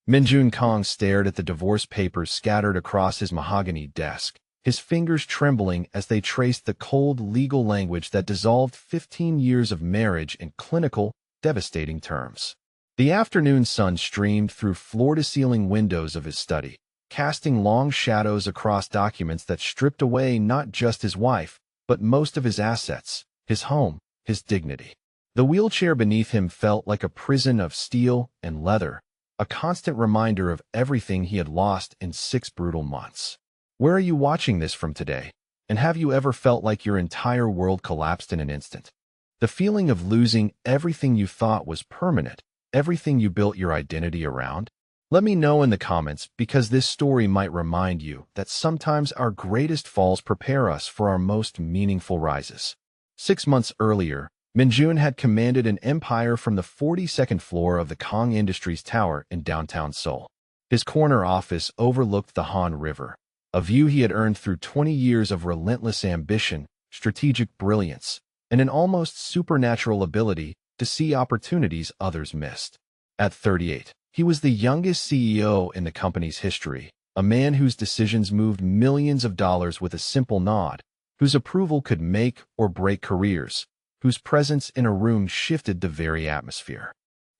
Minjun Kong stared at the divorce papers scattered across his mahogany desk, his fingers trembling as they traced the cold legal language that dissolved 15 years of marriage in clinical, devastating terms. The afternoon sun streamed through floor-to-ceiling windows of his study, casting long shadows across documents that stripped away not just his wife, but most of his assets, his home, his dignity. The wheelchair beneath him felt like a prison of steel and leather, a constant reminder of everything he had lost in 6 brutal months. Where are you watching this from today? And have you ever felt like your entire world collapsed in an instant? The feeling of losing everything you thought was permanent, everything you built your identity around? Let me know in the comments, because this story might remind you that sometimes our greatest falls prepare us for our most meaningful rises. 6 months earlier, Minjun had commanded an empire from the 42nd floor of the Kong Industries Tower in downtown Seoul. His corner office overlooked the Han River, a view he had earned through 20 years of relentless ambition, strategic brilliance, and an almost supernatural ability to see opportunities others missed. At 38, he was the youngest CEO in the company's history, a man whose decisions moved millions of dollars with a simple nod, whose approval could make or break careers, whose presence in a room shifted the very atmosphere.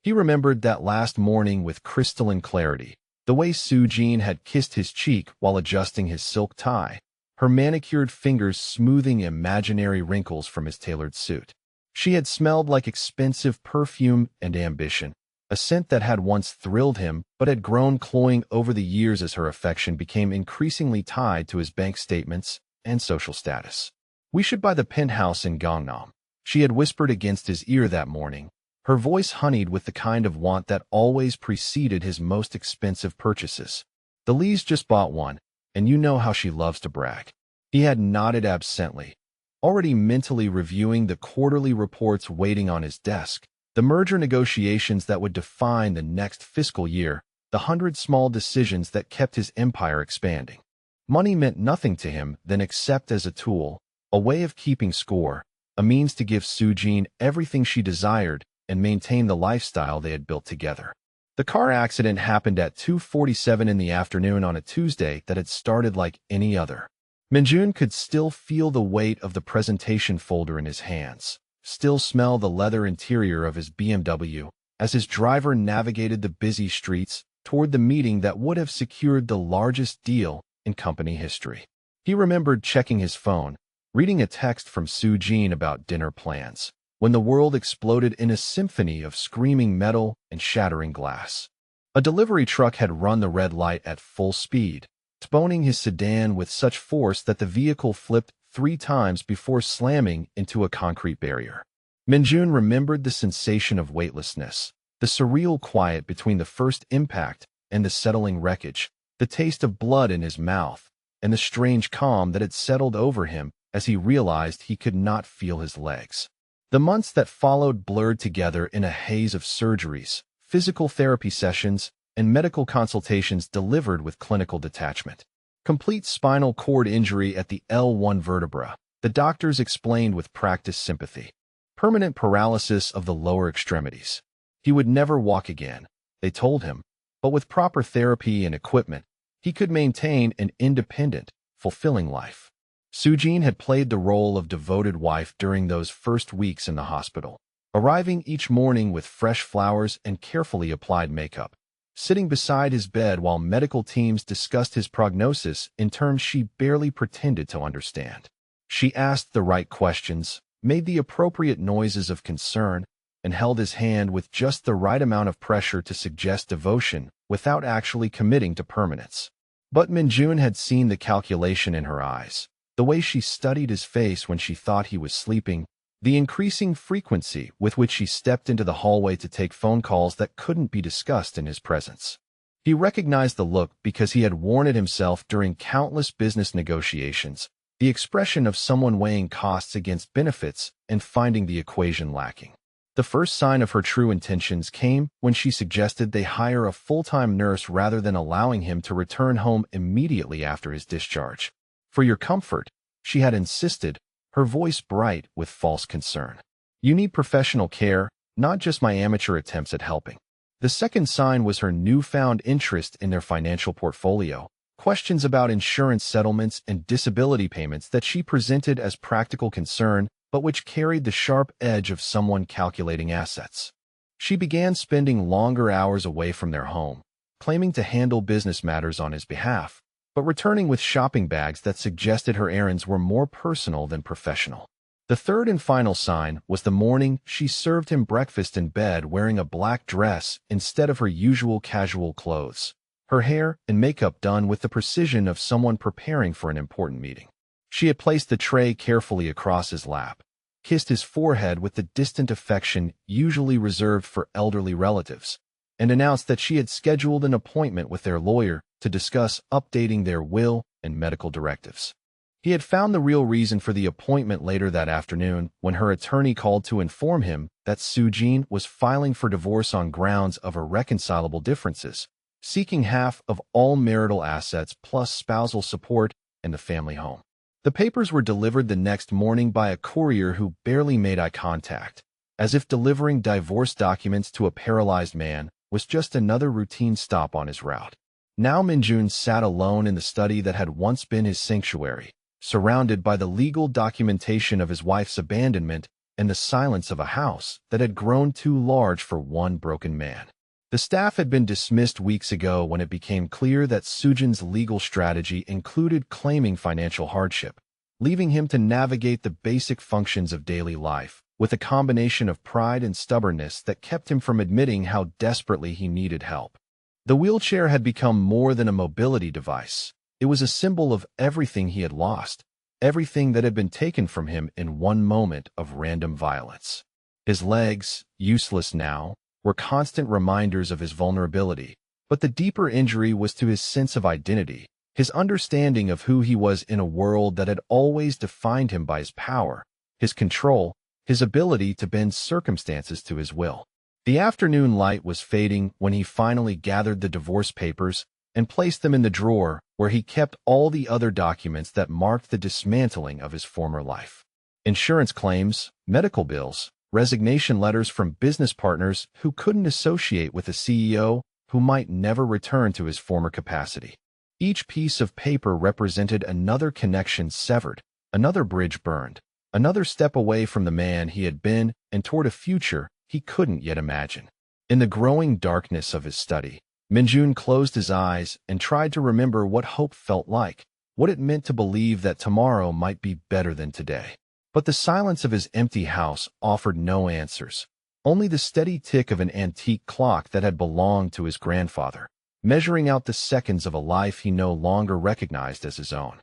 He remembered that last morning with crystalline clarity, the way Soo-jin had kissed his cheek while adjusting his silk tie, her manicured fingers smoothing imaginary wrinkles from his tailored suit. She had smelled like expensive perfume and ambition, a scent that had once thrilled him but had grown cloying over the years as her affection became increasingly tied to his bank statements and social status. "We should buy the penthouse in Gangnam," she had whispered against his ear that morning, her voice honeyed with the kind of want that always preceded his most expensive purchases. "The Lees just bought one, and you know how she loves to brag." He had nodded absently, already mentally reviewing the quarterly reports waiting on his desk, the merger negotiations that would define the next fiscal year, the 100 small decisions that kept his empire expanding. Money meant nothing to him then except as a tool, a way of keeping score, a means to give Soo-jin everything she desired and maintain the lifestyle they had built together. The car accident happened at 2:47 in the afternoon on a Tuesday that had started like any other. Minjun could still feel the weight of the presentation folder in his hands, still smell the leather interior of his BMW, as his driver navigated the busy streets toward the meeting that would have secured the largest deal in company history. He remembered checking his phone, reading a text from Soo-jin about dinner plans, when the world exploded in a symphony of screaming metal and shattering glass. A delivery truck had run the red light at full speed, boning his sedan with such force that the vehicle flipped 3 times before slamming into a concrete barrier. Minjun remembered the sensation of weightlessness, the surreal quiet between the first impact and the settling wreckage, the taste of blood in his mouth, and the strange calm that had settled over him as he realized he could not feel his legs. The months that followed blurred together in a haze of surgeries, physical therapy sessions, and medical consultations delivered with clinical detachment. Complete spinal cord injury at the L1 vertebra, the doctors explained with practiced sympathy. Permanent paralysis of the lower extremities. He would never walk again, they told him, but with proper therapy and equipment, he could maintain an independent, fulfilling life. Soo-jin had played the role of devoted wife during those first weeks in the hospital, arriving each morning with fresh flowers and carefully applied makeup, sitting beside his bed while medical teams discussed his prognosis in terms she barely pretended to understand. She asked the right questions, made the appropriate noises of concern, and held his hand with just the right amount of pressure to suggest devotion without actually committing to permanence. But Minjun had seen the calculation in her eyes, the way she studied his face when she thought he was sleeping, the increasing frequency with which she stepped into the hallway to take phone calls that couldn't be discussed in his presence. He recognized the look because he had worn it himself during countless business negotiations, the expression of someone weighing costs against benefits and finding the equation lacking. The first sign of her true intentions came when she suggested they hire a full-time nurse rather than allowing him to return home immediately after his discharge. "For your comfort," she had insisted, her voice bright with false concern. "You need professional care, not just my amateur attempts at helping." The The second sign was her newfound interest in their financial portfolio, questions about insurance settlements and disability payments that she presented as practical concern, but which carried the sharp edge of someone calculating assets. She began spending longer hours away from their home, claiming to handle business matters on his behalf, but returning with shopping bags that suggested her errands were more personal than professional. The third and final sign was the morning she served him breakfast in bed wearing a black dress instead of her usual casual clothes, her hair and makeup done with the precision of someone preparing for an important meeting. She had placed the tray carefully across his lap, kissed his forehead with the distant affection usually reserved for elderly relatives, and announced that she had scheduled an appointment with their lawyer to discuss updating their will and medical directives. He had found the real reason for the appointment later that afternoon when her attorney called to inform him that Sujin was filing for divorce on grounds of irreconcilable differences, seeking half of all marital assets plus spousal support and the family home. The papers were delivered the next morning by a courier who barely made eye contact, as if delivering divorce documents to a paralyzed man was just another routine stop on his route. Now Minjun sat alone in the study that had once been his sanctuary, surrounded by the legal documentation of his wife's abandonment and the silence of a house that had grown too large for one broken man. The staff had been dismissed weeks ago when it became clear that Sujin's legal strategy included claiming financial hardship, leaving him to navigate the basic functions of daily life, with a combination of pride and stubbornness that kept him from admitting how desperately he needed help. The wheelchair had become more than a mobility device. It was a symbol of everything he had lost, everything that had been taken from him in one moment of random violence. His legs, useless now, were constant reminders of his vulnerability, but the deeper injury was to his sense of identity, his understanding of who he was in a world that had always defined him by his power, his control, his ability to bend circumstances to his will. The afternoon light was fading when he finally gathered the divorce papers and placed them in the drawer where he kept all the other documents that marked the dismantling of his former life. Insurance claims, medical bills, resignation letters from business partners who couldn't associate with a CEO who might never return to his former capacity. Each piece of paper represented another connection severed, another bridge burned, another step away from the man he had been and toward a future he couldn't yet imagine. In the growing darkness of his study, Minjun closed his eyes and tried to remember what hope felt like, what it meant to believe that tomorrow might be better than today. But the silence of his empty house offered no answers, only the steady tick of an antique clock that had belonged to his grandfather, measuring out the seconds of a life he no longer recognized as his own.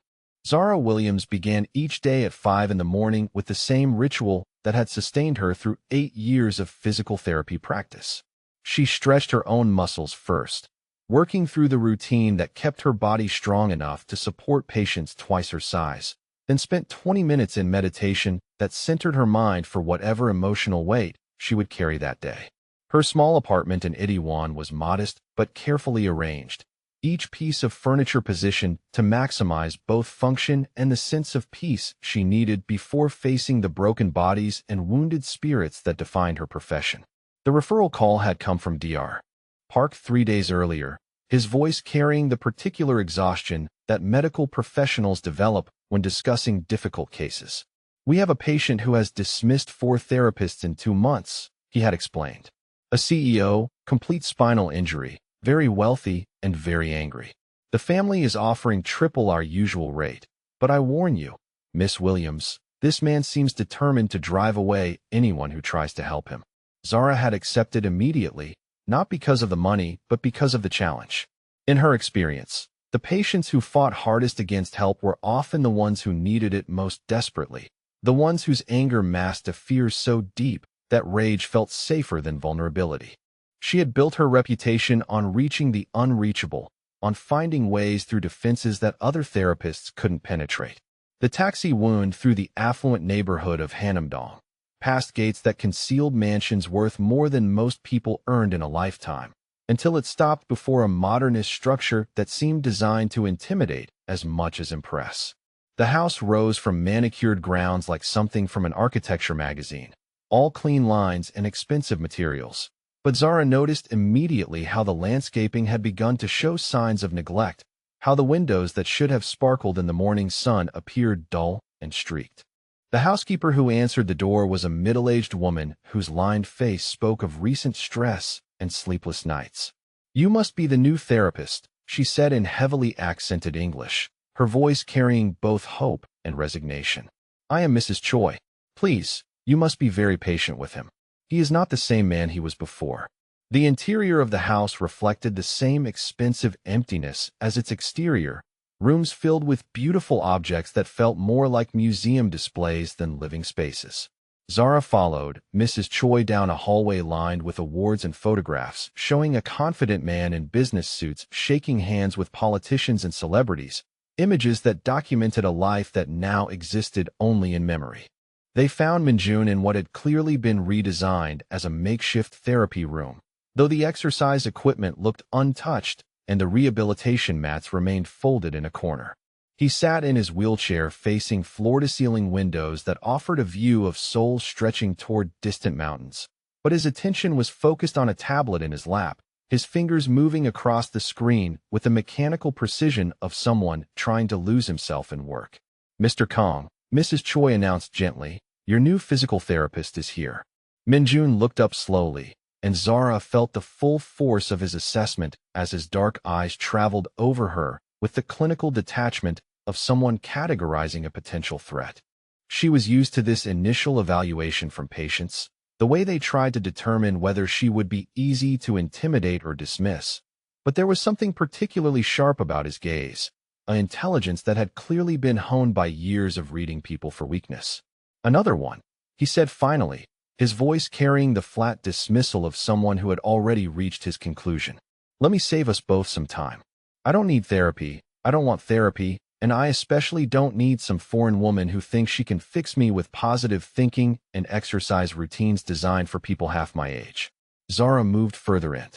Zara Williams began each day at 5 in the morning with the same ritual that had sustained her through 8 years of physical therapy practice. She stretched her own muscles first, working through the routine that kept her body strong enough to support patients twice her size, then spent 20 minutes in meditation that centered her mind for whatever emotional weight she would carry that day. Her small apartment in Itaewon was modest but carefully arranged, each piece of furniture positioned to maximize both function and the sense of peace she needed before facing the broken bodies and wounded spirits that defined her profession. The referral call had come from Dr. Park 3 days earlier, his voice carrying the particular exhaustion that medical professionals develop when discussing difficult cases. "We have a patient who has dismissed 4 therapists in 2 months, he had explained. A CEO, complete spinal injury, very wealthy and very angry. The family is offering triple our usual rate, but I warn you, Miss Williams, this man seems determined to drive away anyone who tries to help him." Zara had accepted immediately, not because of the money, but because of the challenge. In her experience, the patients who fought hardest against help were often the ones who needed it most desperately, the ones whose anger masked a fear so deep that rage felt safer than vulnerability. She had built her reputation on reaching the unreachable, on finding ways through defenses that other therapists couldn't penetrate. The taxi wound through the affluent neighborhood of Hanamdong, past gates that concealed mansions worth more than most people earned in a lifetime, until it stopped before a modernist structure that seemed designed to intimidate as much as impress. The house rose from manicured grounds like something from an architecture magazine, all clean lines and expensive materials. But Zara noticed immediately how the landscaping had begun to show signs of neglect, how the windows that should have sparkled in the morning sun appeared dull and streaked. The housekeeper who answered the door was a middle-aged woman whose lined face spoke of recent stress and sleepless nights. "You must be the new therapist," she said in heavily accented English, her voice carrying both hope and resignation. "I am Mrs. Choi. Please, you must be very patient with him. He is not the same man he was before." The interior of the house reflected the same expensive emptiness as its exterior, rooms filled with beautiful objects that felt more like museum displays than living spaces. Zara followed Mrs. Choi down a hallway lined with awards and photographs, showing a confident man in business suits shaking hands with politicians and celebrities, images that documented a life that now existed only in memory. They found Minjun in what had clearly been redesigned as a makeshift therapy room, though the exercise equipment looked untouched and the rehabilitation mats remained folded in a corner. He sat in his wheelchair facing floor-to-ceiling windows that offered a view of Seoul stretching toward distant mountains. But his attention was focused on a tablet in his lap, his fingers moving across the screen with the mechanical precision of someone trying to lose himself in work. "Mr. Kong," Mrs. Choi announced gently, "your new physical therapist is here." Minjun looked up slowly, and Zara felt the full force of his assessment as his dark eyes traveled over her with the clinical detachment of someone categorizing a potential threat. She was used to this initial evaluation from patients, the way they tried to determine whether she would be easy to intimidate or dismiss. But there was something particularly sharp about his gaze, an intelligence that had clearly been honed by years of reading people for weakness. "Another one," he said finally, his voice carrying the flat dismissal of someone who had already reached his conclusion. "Let me save us both some time. I don't need therapy, I don't want therapy, and I especially don't need some foreign woman who thinks she can fix me with positive thinking and exercise routines designed for people half my age." Zara moved further in.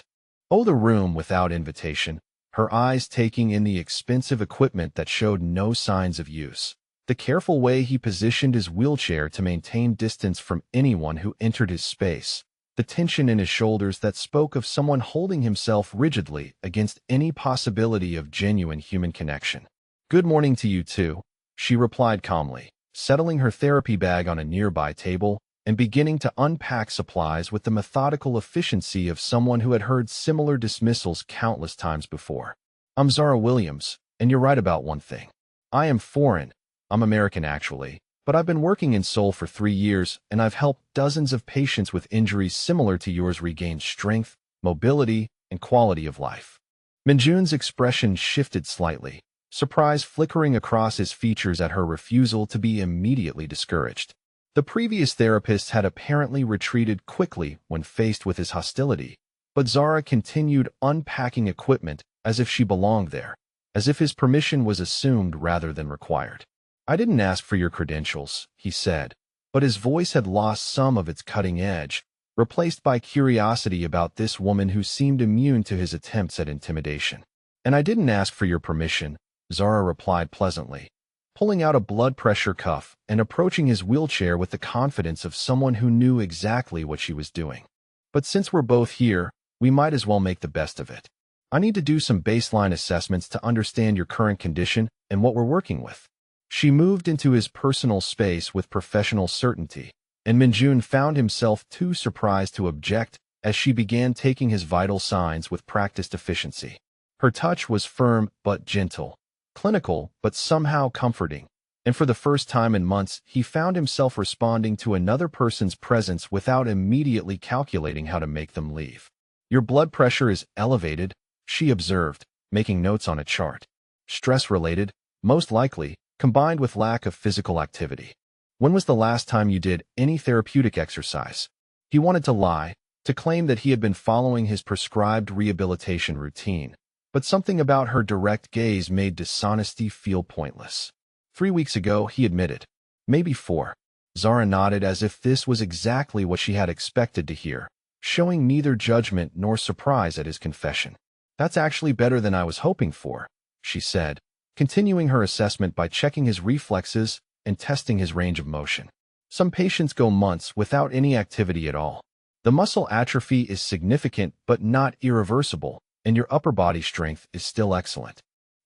The room without invitation, her eyes taking in the expensive equipment that showed no signs of use. The careful way he positioned his wheelchair to maintain distance from anyone who entered his space. The tension in his shoulders that spoke of someone holding himself rigidly against any possibility of genuine human connection. "Good morning to you too," she replied calmly, settling her therapy bag on a nearby table and beginning to unpack supplies with the methodical efficiency of someone who had heard similar dismissals countless times before. "I'm Zara Williams, and you're right about one thing. I am foreign. I'm American actually, but I've been working in Seoul for 3 years, and I've helped dozens of patients with injuries similar to yours regain strength, mobility, and quality of life." Minjun's expression shifted slightly, surprise flickering across his features at her refusal to be immediately discouraged. The previous therapist had apparently retreated quickly when faced with his hostility, but Zara continued unpacking equipment as if she belonged there, as if his permission was assumed rather than required. "I didn't ask for your credentials," he said, but his voice had lost some of its cutting edge, replaced by curiosity about this woman who seemed immune to his attempts at intimidation. "And I didn't ask for your permission," Zara replied pleasantly, pulling out a blood pressure cuff and approaching his wheelchair with the confidence of someone who knew exactly what she was doing. "But since we're both here, we might as well make the best of it. I need to do some baseline assessments to understand your current condition and what we're working with." She moved into his personal space with professional certainty, and Minjun found himself too surprised to object as she began taking his vital signs with practiced efficiency. Her touch was firm but gentle, clinical but somehow comforting, and for the first time in months he found himself responding to another person's presence without immediately calculating how to make them leave. "Your blood pressure is elevated," she observed, making notes on a chart. "Stress-related, most likely, combined with lack of physical activity. When was the last time you did any therapeutic exercise?" He wanted to lie, to claim that he had been following his prescribed rehabilitation routine, but something about her direct gaze made dishonesty feel pointless. 3 weeks ago, he admitted. "Maybe 4. Zara nodded as if this was exactly what she had expected to hear, showing neither judgment nor surprise at his confession. "That's actually better than I was hoping for," she said, continuing her assessment by checking his reflexes and testing his range of motion. "Some patients go months without any activity at all. The muscle atrophy is significant but not irreversible, and your upper body strength is still excellent.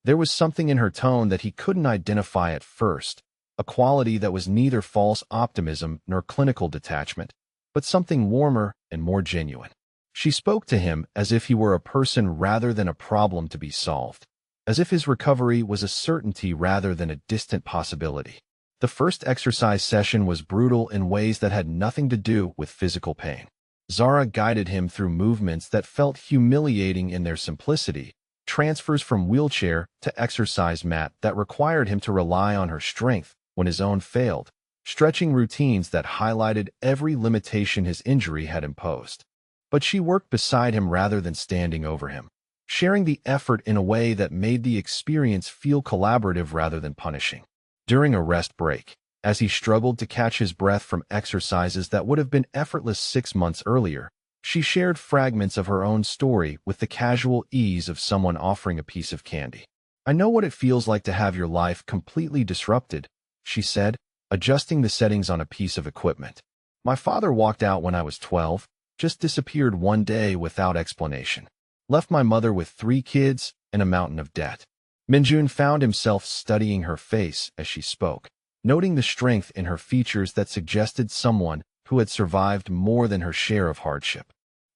There was something in her tone that he couldn't identify at first, a quality that was neither false optimism nor clinical detachment, but something warmer and more genuine. She spoke to him as if he were a person rather than a problem to be solved, as if his recovery was a certainty rather than a distant possibility. The first exercise session was brutal in ways that had nothing to do with physical pain. Zara guided him through movements that felt humiliating in their simplicity, transfers from wheelchair to exercise mat that required him to rely on her strength when his own failed, stretching routines that highlighted every limitation his injury had imposed. But she worked beside him rather than standing over him, sharing the effort in a way that made the experience feel collaborative rather than punishing. During a rest break, as he struggled to catch his breath from exercises that would have been effortless 6 months earlier, she shared fragments of her own story with the casual ease of someone offering a piece of candy. "I know what it feels like to have your life completely disrupted," she said, adjusting the settings on a piece of equipment. "My father walked out when I was 12, just disappeared one day without explanation. Left my mother with 3 kids and a mountain of debt." Minjun found himself studying her face as she spoke, noting the strength in her features that suggested someone who had survived more than her share of hardship.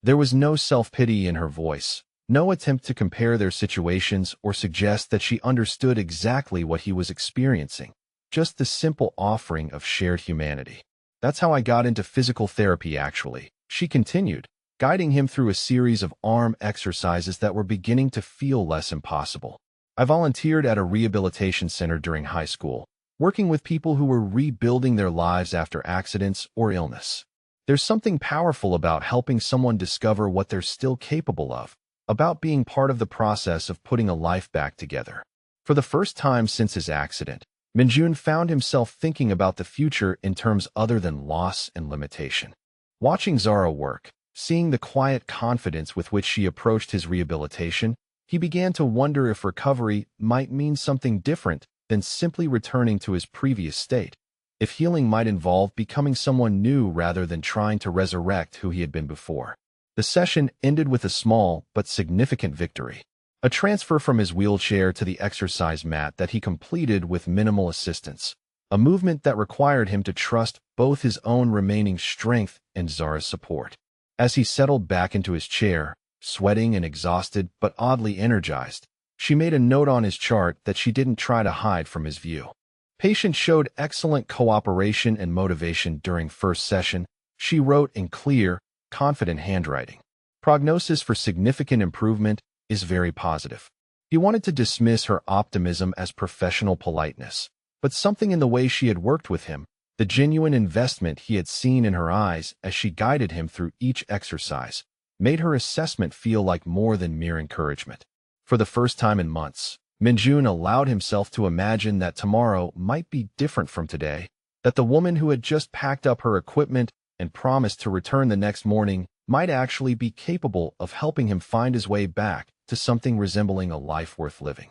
There was no self-pity in her voice, no attempt to compare their situations or suggest that she understood exactly what he was experiencing, just the simple offering of shared humanity. "That's how I got into physical therapy, actually," she continued, guiding him through a series of arm exercises that were beginning to feel less impossible. "I volunteered at a rehabilitation center during high school, working with people who were rebuilding their lives after accidents or illness. There's something powerful about helping someone discover what they're still capable of, about being part of the process of putting a life back together." For the first time since his accident, Minjun found himself thinking about the future in terms other than loss and limitation. Watching Zara work, seeing the quiet confidence with which she approached his rehabilitation, he began to wonder if recovery might mean something different than simply returning to his previous state, if healing might involve becoming someone new rather than trying to resurrect who he had been before. The session ended with a small but significant victory, a transfer from his wheelchair to the exercise mat that he completed with minimal assistance, a movement that required him to trust both his own remaining strength and Zara's support. As he settled back into his chair, sweating and exhausted but oddly energized, she made a note on his chart that she didn't try to hide from his view. Patient showed excellent cooperation and motivation during first session, she wrote in clear, confident handwriting. Prognosis for significant improvement is very positive. He wanted to dismiss her optimism as professional politeness, but something in the way she had worked with him, the genuine investment he had seen in her eyes as she guided him through each exercise, made her assessment feel like more than mere encouragement. For the first time in months, Minjun allowed himself to imagine that tomorrow might be different from today, that the woman who had just packed up her equipment and promised to return the next morning might actually be capable of helping him find his way back to something resembling a life worth living.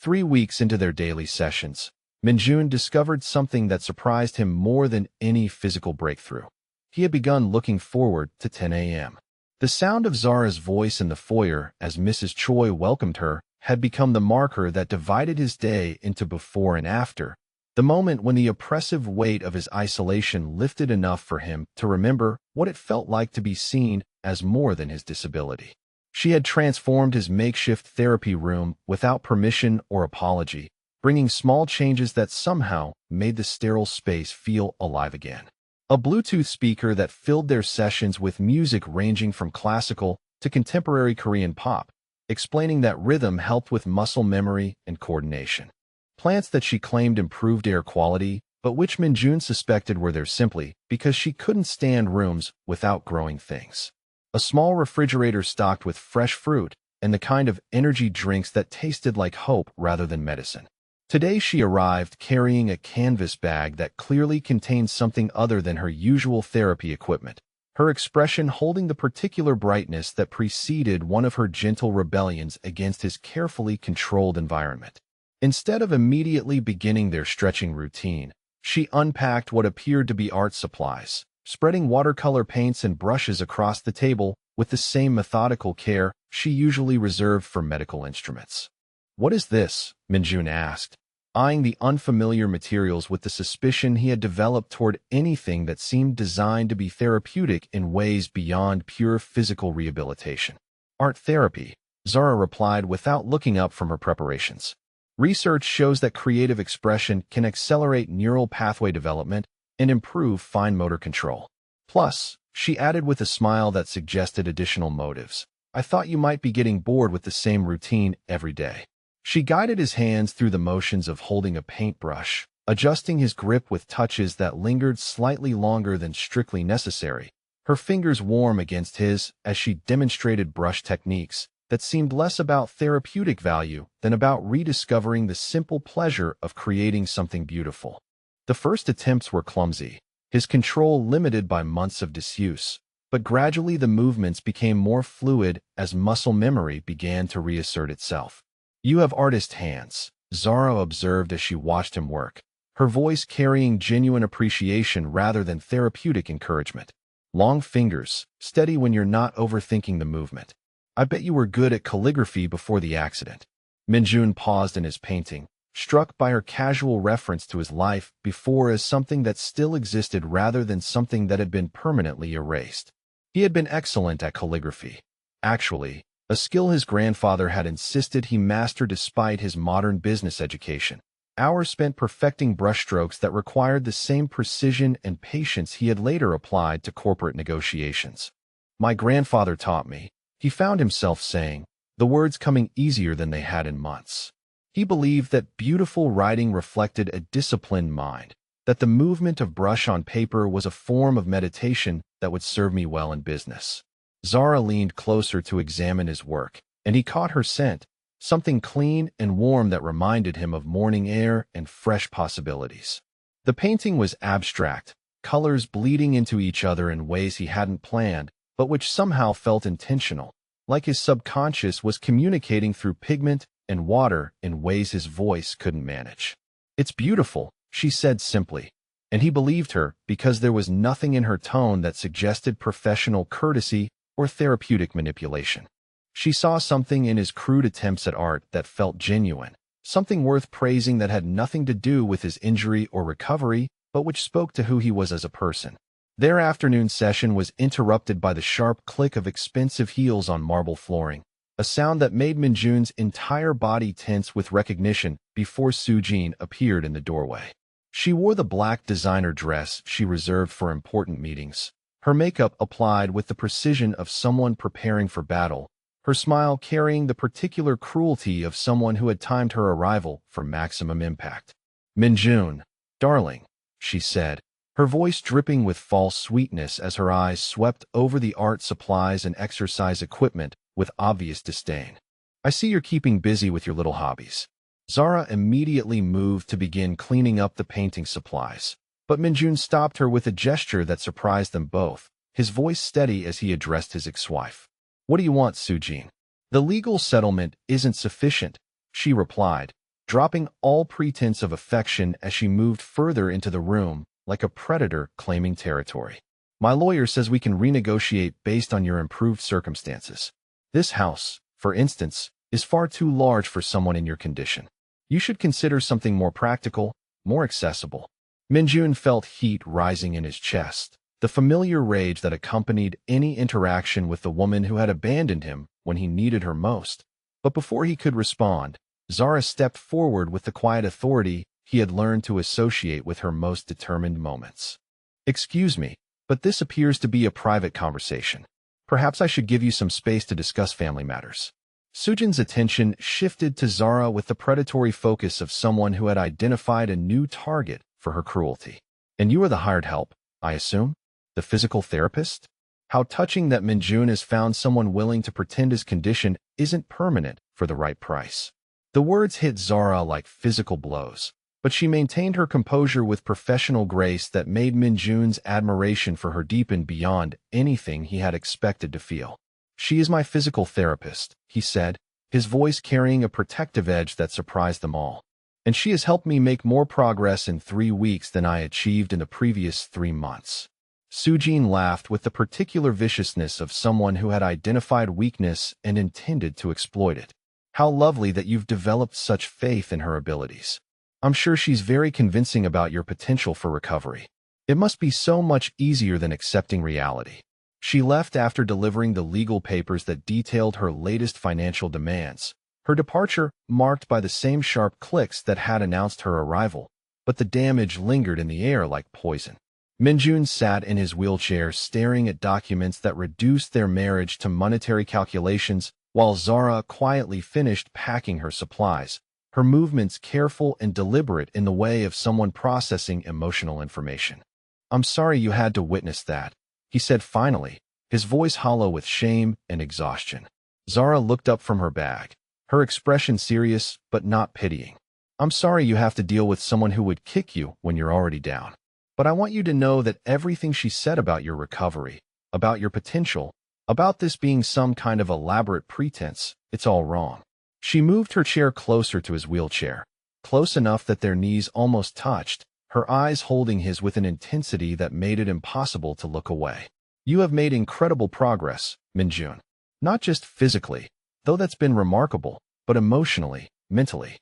3 weeks into their daily sessions, Minjun discovered something that surprised him more than any physical breakthrough. He had begun looking forward to 10 a.m. The sound of Zara's voice in the foyer as Mrs. Choi welcomed her had become the marker that divided his day into before and after, the moment when the oppressive weight of his isolation lifted enough for him to remember what it felt like to be seen as more than his disability. She had transformed his makeshift therapy room without permission or apology, bringing small changes that somehow made the sterile space feel alive again. A Bluetooth speaker that filled their sessions with music ranging from classical to contemporary Korean pop, explaining that rhythm helped with muscle memory and coordination. Plants that she claimed improved air quality, but which Minjun suspected were there simply because she couldn't stand rooms without growing things. A small refrigerator stocked with fresh fruit and the kind of energy drinks that tasted like hope rather than medicine. Today she arrived carrying a canvas bag that clearly contained something other than her usual therapy equipment, her expression holding the particular brightness that preceded one of her gentle rebellions against his carefully controlled environment. Instead of immediately beginning their stretching routine, she unpacked what appeared to be art supplies, spreading watercolor paints and brushes across the table with the same methodical care she usually reserved for medical instruments. "What is this?" Minjun asked, eyeing the unfamiliar materials with the suspicion he had developed toward anything that seemed designed to be therapeutic in ways beyond pure physical rehabilitation. "Art therapy," Zara replied without looking up from her preparations. "Research shows that creative expression can accelerate neural pathway development and improve fine motor control. Plus," she added with a smile that suggested additional motives, "I thought you might be getting bored with the same routine every day." She guided his hands through the motions of holding a paintbrush, adjusting his grip with touches that lingered slightly longer than strictly necessary, her fingers warm against his as she demonstrated brush techniques that seemed less about therapeutic value than about rediscovering the simple pleasure of creating something beautiful. The first attempts were clumsy, his control limited by months of disuse, but gradually the movements became more fluid as muscle memory began to reassert itself. "You have artist hands," Zara observed as she watched him work, her voice carrying genuine appreciation rather than therapeutic encouragement. "Long fingers, steady when you're not overthinking the movement. I bet you were good at calligraphy before the accident." Minjun paused in his painting, struck by her casual reference to his life before as something that still existed rather than something that had been permanently erased. He had been excellent at calligraphy. Actually, a skill his grandfather had insisted he master despite his modern business education. Hours spent perfecting brushstrokes that required the same precision and patience he had later applied to corporate negotiations. "My grandfather taught me," he found himself saying, the words coming easier than they had in months. He believed that beautiful writing reflected a disciplined mind, that the movement of brush on paper was a form of meditation that would serve me well in business. Zara leaned closer to examine his work, and he caught her scent, something clean and warm that reminded him of morning air and fresh possibilities. The painting was abstract, colors bleeding into each other in ways he hadn't planned, but which somehow felt intentional, like his subconscious was communicating through pigment and water in ways his voice couldn't manage. "It's beautiful," she said simply, and he believed her because there was nothing in her tone that suggested professional courtesy or therapeutic manipulation. She saw something in his crude attempts at art that felt genuine, something worth praising that had nothing to do with his injury or recovery, but which spoke to who he was as a person. Their afternoon session was interrupted by the sharp click of expensive heels on marble flooring, a sound that made Minjun's entire body tense with recognition before Sujin appeared in the doorway. She wore the black designer dress she reserved for important meetings, her makeup applied with the precision of someone preparing for battle, her smile carrying the particular cruelty of someone who had timed her arrival for maximum impact. "Minjun, darling," she said, her voice dripping with false sweetness as her eyes swept over the art supplies and exercise equipment with obvious disdain. "I see you're keeping busy with your little hobbies." Zara immediately moved to begin cleaning up the painting supplies, but Minjun stopped her with a gesture that surprised them both, his voice steady as he addressed his ex-wife. "What do you want, Sujin?" "The legal settlement isn't sufficient," she replied, dropping all pretense of affection as she moved further into the room, like a predator claiming territory. "My lawyer says we can renegotiate based on your improved circumstances. This house, for instance, is far too large for someone in your condition. You should consider something more practical, more accessible." Minjun felt heat rising in his chest, the familiar rage that accompanied any interaction with the woman who had abandoned him when he needed her most. But before he could respond, Zara stepped forward with the quiet authority he had learned to associate with her most determined moments. "Excuse me, but this appears to be a private conversation. Perhaps I should give you some space to discuss family matters." Sujin's attention shifted to Zara with the predatory focus of someone who had identified a new target for her cruelty. "And you are the hired help, I assume? The physical therapist?" How touching that Minjun has found someone willing to pretend his condition isn't permanent for the right price. The words hit Zara like physical blows, but she maintained her composure with professional grace that made Minjun's admiration for her deepen beyond anything he had expected to feel. "She is my physical therapist," he said, his voice carrying a protective edge that surprised them all. "And she has helped me make more progress in 3 weeks than I achieved in the previous 3 months." Sujin laughed with the particular viciousness of someone who had identified weakness and intended to exploit it. How lovely that you've developed such faith in her abilities. I'm sure she's very convincing about your potential for recovery. It must be so much easier than accepting reality. She left after delivering the legal papers that detailed her latest financial demands. Her departure marked by the same sharp clicks that had announced her arrival, but the damage lingered in the air like poison. Minjun sat in his wheelchair staring at documents that reduced their marriage to monetary calculations while Zara quietly finished packing her supplies, her movements careful and deliberate in the way of someone processing emotional information. "I'm sorry you had to witness that," he said finally, his voice hollow with shame and exhaustion. Zara looked up from her bag, her expression serious but not pitying. "I'm sorry you have to deal with someone who would kick you when you're already down. But I want you to know that everything she said about your recovery, about your potential, about this being some kind of elaborate pretense, it's all wrong." She moved her chair closer to his wheelchair, close enough that their knees almost touched, her eyes holding his with an intensity that made it impossible to look away. "You have made incredible progress, Minjun. Not just physically, though that's been remarkable, but emotionally, mentally.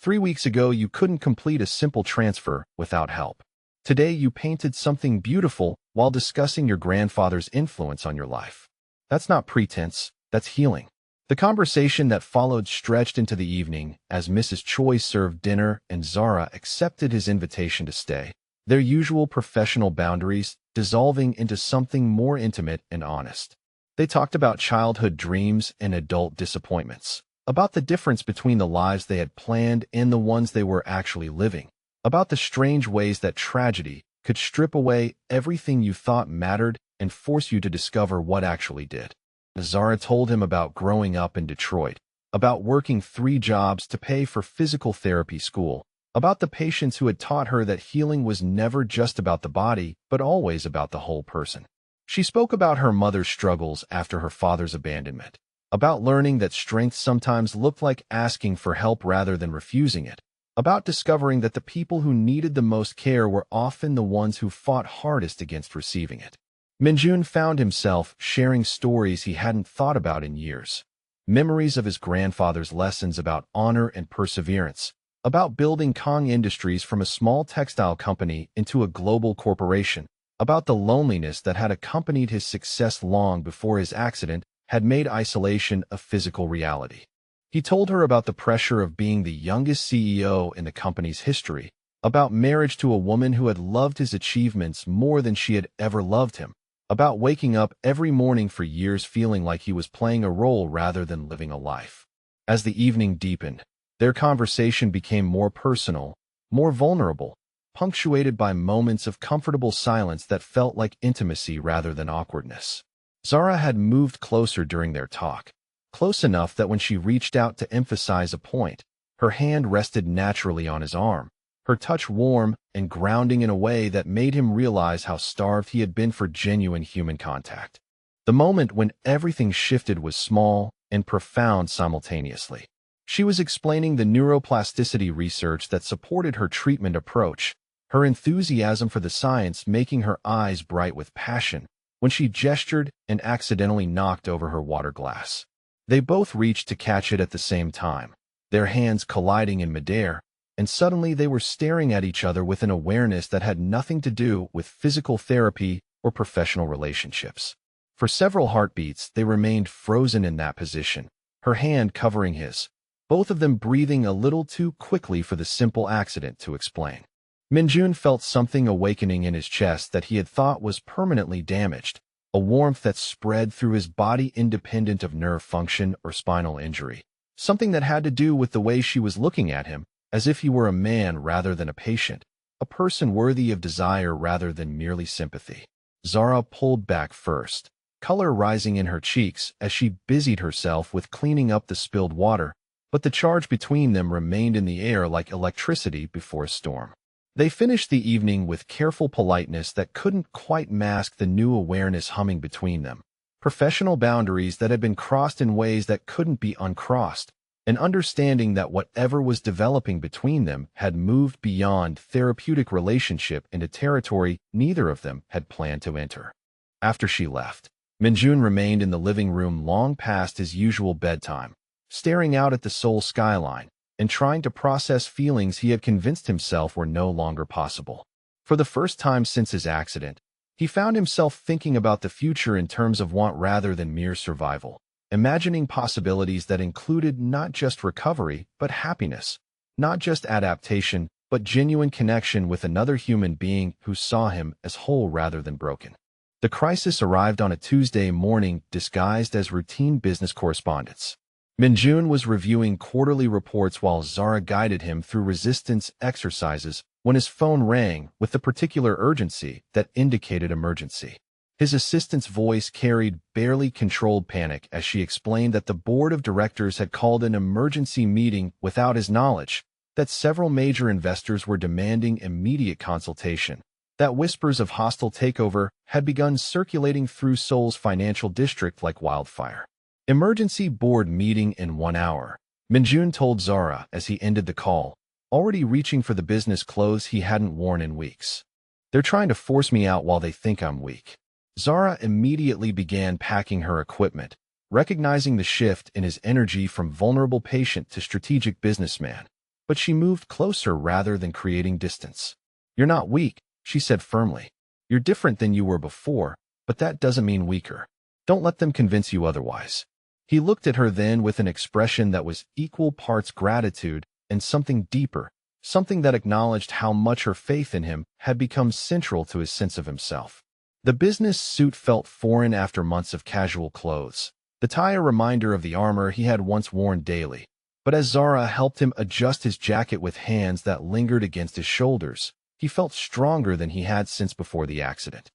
3 weeks ago you couldn't complete a simple transfer without help. Today you painted something beautiful while discussing your grandfather's influence on your life. That's not pretense, that's healing." The conversation that followed stretched into the evening as Mrs. Choi served dinner and Zara accepted his invitation to stay, their usual professional boundaries dissolving into something more intimate and honest. They talked about childhood dreams and adult disappointments, about the difference between the lives they had planned and the ones they were actually living, about the strange ways that tragedy could strip away everything you thought mattered and force you to discover what actually did. Zara told him about growing up in Detroit, about working 3 jobs to pay for physical therapy school, about the patients who had taught her that healing was never just about the body, but always about the whole person. She spoke about her mother's struggles after her father's abandonment, about learning that strength sometimes looked like asking for help rather than refusing it, about discovering that the people who needed the most care were often the ones who fought hardest against receiving it. Minjun found himself sharing stories he hadn't thought about in years. Memories of his grandfather's lessons about honor and perseverance, about building Kong Industries from a small textile company into a global corporation, about the loneliness that had accompanied his success long before his accident had made isolation a physical reality. He told her about the pressure of being the youngest CEO in the company's history, about marriage to a woman who had loved his achievements more than she had ever loved him, about waking up every morning for years feeling like he was playing a role rather than living a life. As the evening deepened, their conversation became more personal, more vulnerable, punctuated by moments of comfortable silence that felt like intimacy rather than awkwardness. Zara had moved closer during their talk, close enough that when she reached out to emphasize a point, her hand rested naturally on his arm, her touch warm and grounding in a way that made him realize how starved he had been for genuine human contact. The moment when everything shifted was small and profound simultaneously. She was explaining the neuroplasticity research that supported her treatment approach, her enthusiasm for the science making her eyes bright with passion, when she gestured and accidentally knocked over her water glass. They both reached to catch it at the same time, their hands colliding in midair, and suddenly they were staring at each other with an awareness that had nothing to do with physical therapy or professional relationships. For several heartbeats, they remained frozen in that position, her hand covering his, both of them breathing a little too quickly for the simple accident to explain. Minjun felt something awakening in his chest that he had thought was permanently damaged, a warmth that spread through his body independent of nerve function or spinal injury, something that had to do with the way she was looking at him, as if he were a man rather than a patient, a person worthy of desire rather than merely sympathy. Zara pulled back first, color rising in her cheeks as she busied herself with cleaning up the spilled water, but the charge between them remained in the air like electricity before a storm. They finished the evening with careful politeness that couldn't quite mask the new awareness humming between them, professional boundaries that had been crossed in ways that couldn't be uncrossed, an understanding that whatever was developing between them had moved beyond therapeutic relationship into territory neither of them had planned to enter. After she left, Minjun remained in the living room long past his usual bedtime, staring out at the Seoul skyline and trying to process feelings he had convinced himself were no longer possible. For the first time since his accident, he found himself thinking about the future in terms of want rather than mere survival, imagining possibilities that included not just recovery but happiness, not just adaptation but genuine connection with another human being who saw him as whole rather than broken. The crisis arrived on a Tuesday morning disguised as routine business correspondence. Minjun was reviewing quarterly reports while Zara guided him through resistance exercises when his phone rang with the particular urgency that indicated emergency. His assistant's voice carried barely controlled panic as she explained that the board of directors had called an emergency meeting without his knowledge, that several major investors were demanding immediate consultation, that whispers of hostile takeover had begun circulating through Seoul's financial district like wildfire. Emergency board meeting in 1 hour, Minjun told Zara as he ended the call, already reaching for the business clothes he hadn't worn in weeks. They're trying to force me out while they think I'm weak. Zara immediately began packing her equipment, recognizing the shift in his energy from vulnerable patient to strategic businessman. But she moved closer rather than creating distance. You're not weak, she said firmly. You're different than you were before, but that doesn't mean weaker. Don't let them convince you otherwise. He looked at her then with an expression that was equal parts gratitude and something deeper, something that acknowledged how much her faith in him had become central to his sense of himself. The business suit felt foreign after months of casual clothes, the tie a reminder of the armor he had once worn daily. But as Zara helped him adjust his jacket with hands that lingered against his shoulders, he felt stronger than he had since before the accident.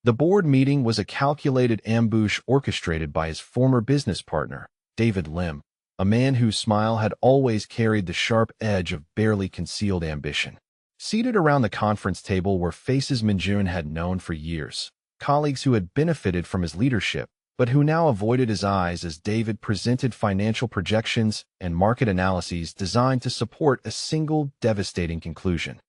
The board meeting was a calculated ambush orchestrated by his former business partner, David Lim, a man whose smile had always carried the sharp edge of barely concealed ambition. Seated around the conference table were faces Minjun had known for years, colleagues who had benefited from his leadership, but who now avoided his eyes as David presented financial projections and market analyses designed to support a single devastating conclusion.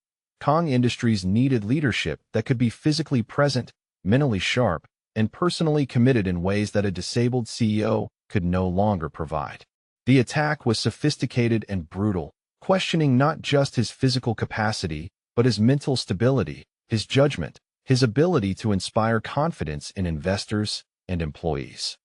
Kong Industries needed leadership that could be physically present, mentally sharp, and personally committed in ways that a disabled CEO could no longer provide. The attack was sophisticated and brutal, questioning not just his physical capacity, but his mental stability, his judgment, his ability to inspire confidence in investors and employees.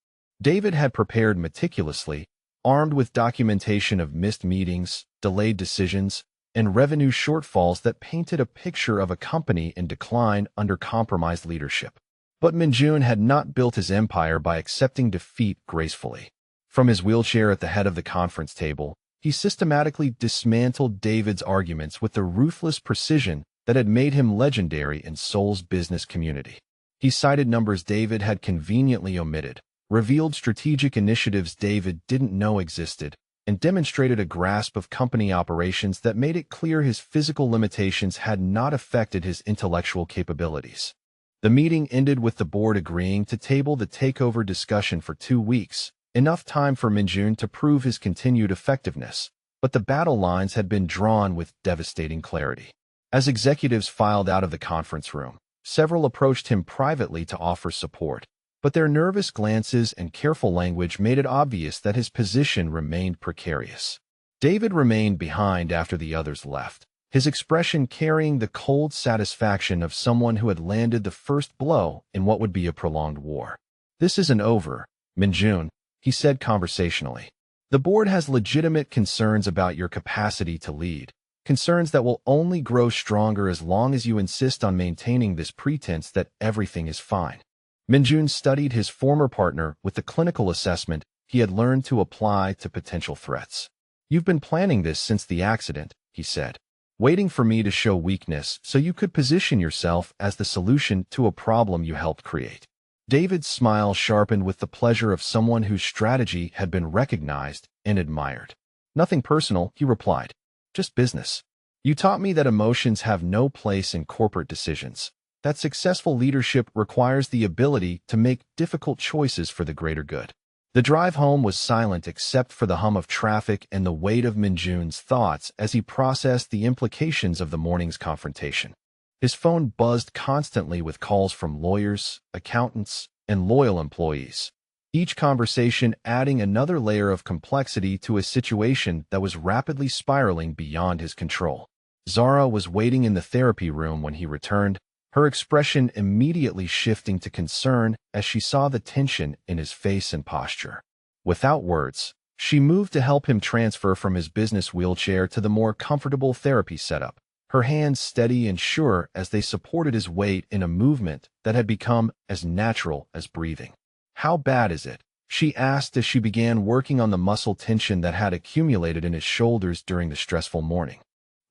David had prepared meticulously, armed with documentation of missed meetings, delayed decisions, and revenue shortfalls that painted a picture of a company in decline under compromised leadership. But Minjun had not built his empire by accepting defeat gracefully. From his wheelchair at the head of the conference table, he systematically dismantled David's arguments with the ruthless precision that had made him legendary in Seoul's business community. He cited numbers David had conveniently omitted, revealed strategic initiatives David didn't know existed, and demonstrated a grasp of company operations that made it clear his physical limitations had not affected his intellectual capabilities. The meeting ended with the board agreeing to table the takeover discussion for 2 weeks, enough time for Minjun to prove his continued effectiveness, but the battle lines had been drawn with devastating clarity. As executives filed out of the conference room, several approached him privately to offer support, but their nervous glances and careful language made it obvious that his position remained precarious. David remained behind after the others left, his expression carrying the cold satisfaction of someone who had landed the first blow in what would be a prolonged war. "This isn't over, Minjun," he said conversationally. "The board has legitimate concerns about your capacity to lead, concerns that will only grow stronger as long as you insist on maintaining this pretense that everything is fine." Minjun studied his former partner with the clinical assessment he had learned to apply to potential threats. "You've been planning this since the accident," he said, "waiting for me to show weakness so you could position yourself as the solution to a problem you helped create." David's smile sharpened with the pleasure of someone whose strategy had been recognized and admired. "Nothing personal," he replied. "Just business. You taught me that emotions have no place in corporate decisions, that successful leadership requires the ability to make difficult choices for the greater good. The drive home was silent except for the hum of traffic and the weight of Minjun's thoughts as he processed the implications of the morning's confrontation. His phone buzzed constantly with calls from lawyers, accountants, and loyal employees, each conversation adding another layer of complexity to a situation that was rapidly spiraling beyond his control. Zara was waiting in the therapy room when he returned, her expression immediately shifting to concern as she saw the tension in his face and posture. Without words, she moved to help him transfer from his business wheelchair to the more comfortable therapy setup, her hands steady and sure as they supported his weight in a movement that had become as natural as breathing. "How bad is it?" she asked as she began working on the muscle tension that had accumulated in his shoulders during the stressful morning.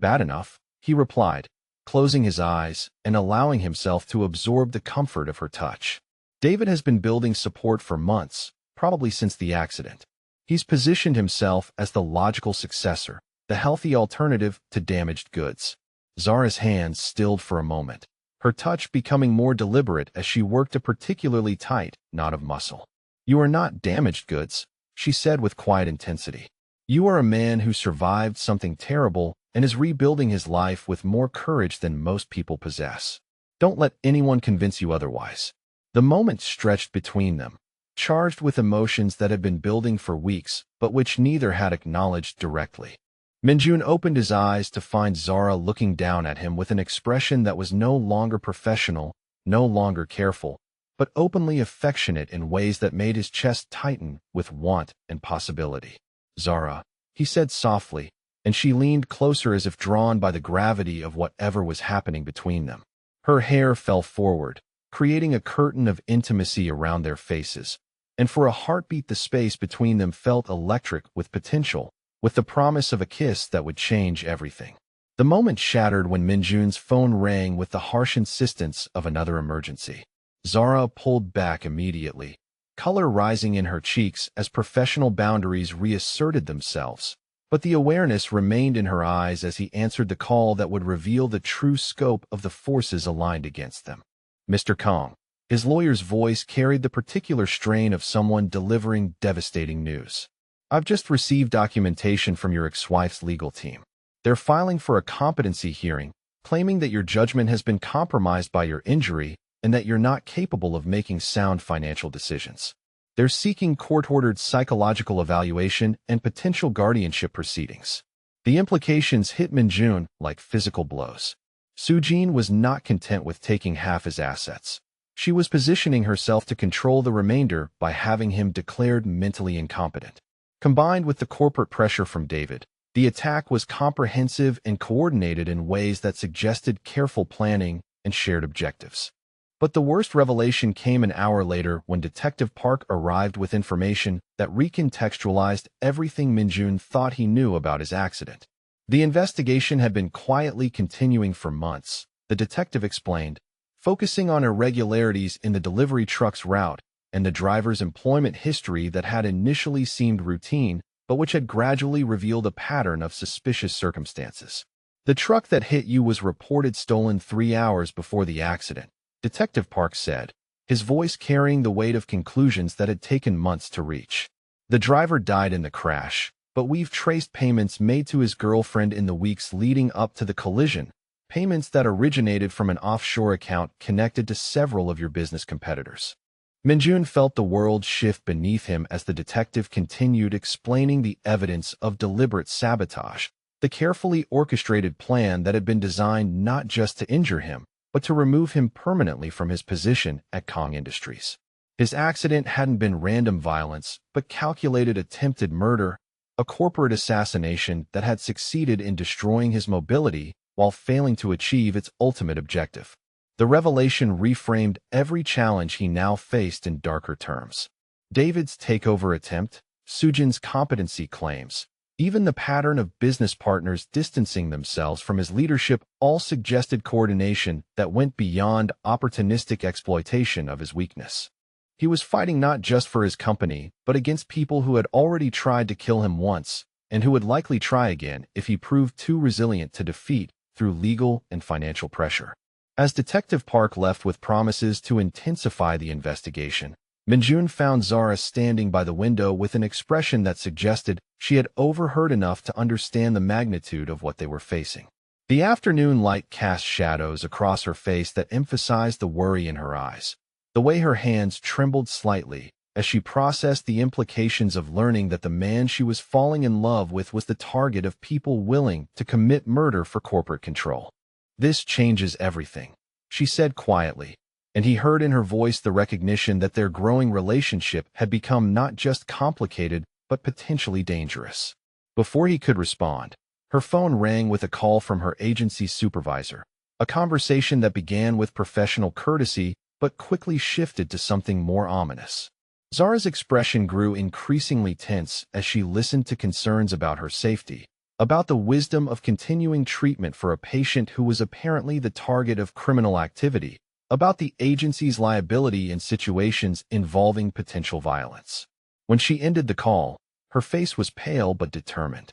"Bad enough," he replied, closing his eyes and allowing himself to absorb the comfort of her touch. David has been building support for months, probably since the accident. He's positioned himself as the logical successor, the healthy alternative to damaged goods. Zara's hands stilled for a moment, her touch becoming more deliberate as she worked a particularly tight knot of muscle. "You are not damaged goods," she said with quiet intensity. "You are a man who survived something terrible and is rebuilding his life with more courage than most people possess. Don't let anyone convince you otherwise." The moment stretched between them, charged with emotions that had been building for weeks, but which neither had acknowledged directly. Minjun opened his eyes to find Zara looking down at him with an expression that was no longer professional, no longer careful, but openly affectionate in ways that made his chest tighten with want and possibility. "Zara," he said softly, and she leaned closer as if drawn by the gravity of whatever was happening between them. Her hair fell forward, creating a curtain of intimacy around their faces, and for a heartbeat the space between them felt electric with potential, with the promise of a kiss that would change everything. The moment shattered when Minjun's phone rang with the harsh insistence of another emergency. Zara pulled back immediately, color rising in her cheeks as professional boundaries reasserted themselves. But the awareness remained in her eyes as he answered the call that would reveal the true scope of the forces aligned against them. "Mr. Kong." His lawyer's voice carried the particular strain of someone delivering devastating news. "I've just received documentation from your ex-wife's legal team. They're filing for a competency hearing, claiming that your judgment has been compromised by your injury and that you're not capable of making sound financial decisions. They're seeking court-ordered psychological evaluation and potential guardianship proceedings." The implications hit Minjun like physical blows. Sujin was not content with taking half his assets. She was positioning herself to control the remainder by having him declared mentally incompetent. Combined with the corporate pressure from David, the attack was comprehensive and coordinated in ways that suggested careful planning and shared objectives. But the worst revelation came an hour later when Detective Park arrived with information that recontextualized everything Minjun thought he knew about his accident. The investigation had been quietly continuing for months, the detective explained, focusing on irregularities in the delivery truck's route and the driver's employment history that had initially seemed routine, but which had gradually revealed a pattern of suspicious circumstances. "The truck that hit you was reported stolen 3 hours before the accident," Detective Park said, his voice carrying the weight of conclusions that had taken months to reach. "The driver died in the crash, but we've traced payments made to his girlfriend in the weeks leading up to the collision, payments that originated from an offshore account connected to several of your business competitors." Minjun felt the world shift beneath him as the detective continued explaining the evidence of deliberate sabotage, the carefully orchestrated plan that had been designed not just to injure him, but to remove him permanently from his position at Kong Industries. His accident hadn't been random violence, but calculated attempted murder, a corporate assassination that had succeeded in destroying his mobility while failing to achieve its ultimate objective. The revelation reframed every challenge he now faced in darker terms. David's takeover attempt, Sujin's competency claims, even the pattern of business partners distancing themselves from his leadership all suggested coordination that went beyond opportunistic exploitation of his weakness. He was fighting not just for his company, but against people who had already tried to kill him once, and who would likely try again if he proved too resilient to defeat through legal and financial pressure. As Detective Park left with promises to intensify the investigation, Minjun found Zara standing by the window with an expression that suggested she had overheard enough to understand the magnitude of what they were facing. The afternoon light cast shadows across her face that emphasized the worry in her eyes. The way her hands trembled slightly as she processed the implications of learning that the man she was falling in love with was the target of people willing to commit murder for corporate control. "This changes everything," she said quietly, and he heard in her voice the recognition that their growing relationship had become not just complicated but potentially dangerous. Before he could respond, her phone rang with a call from her agency's supervisor, a conversation that began with professional courtesy but quickly shifted to something more ominous. Zara's expression grew increasingly tense as she listened to concerns about her safety, about the wisdom of continuing treatment for a patient who was apparently the target of criminal activity, about the agency's liability in situations involving potential violence. When she ended the call, her face was pale but determined.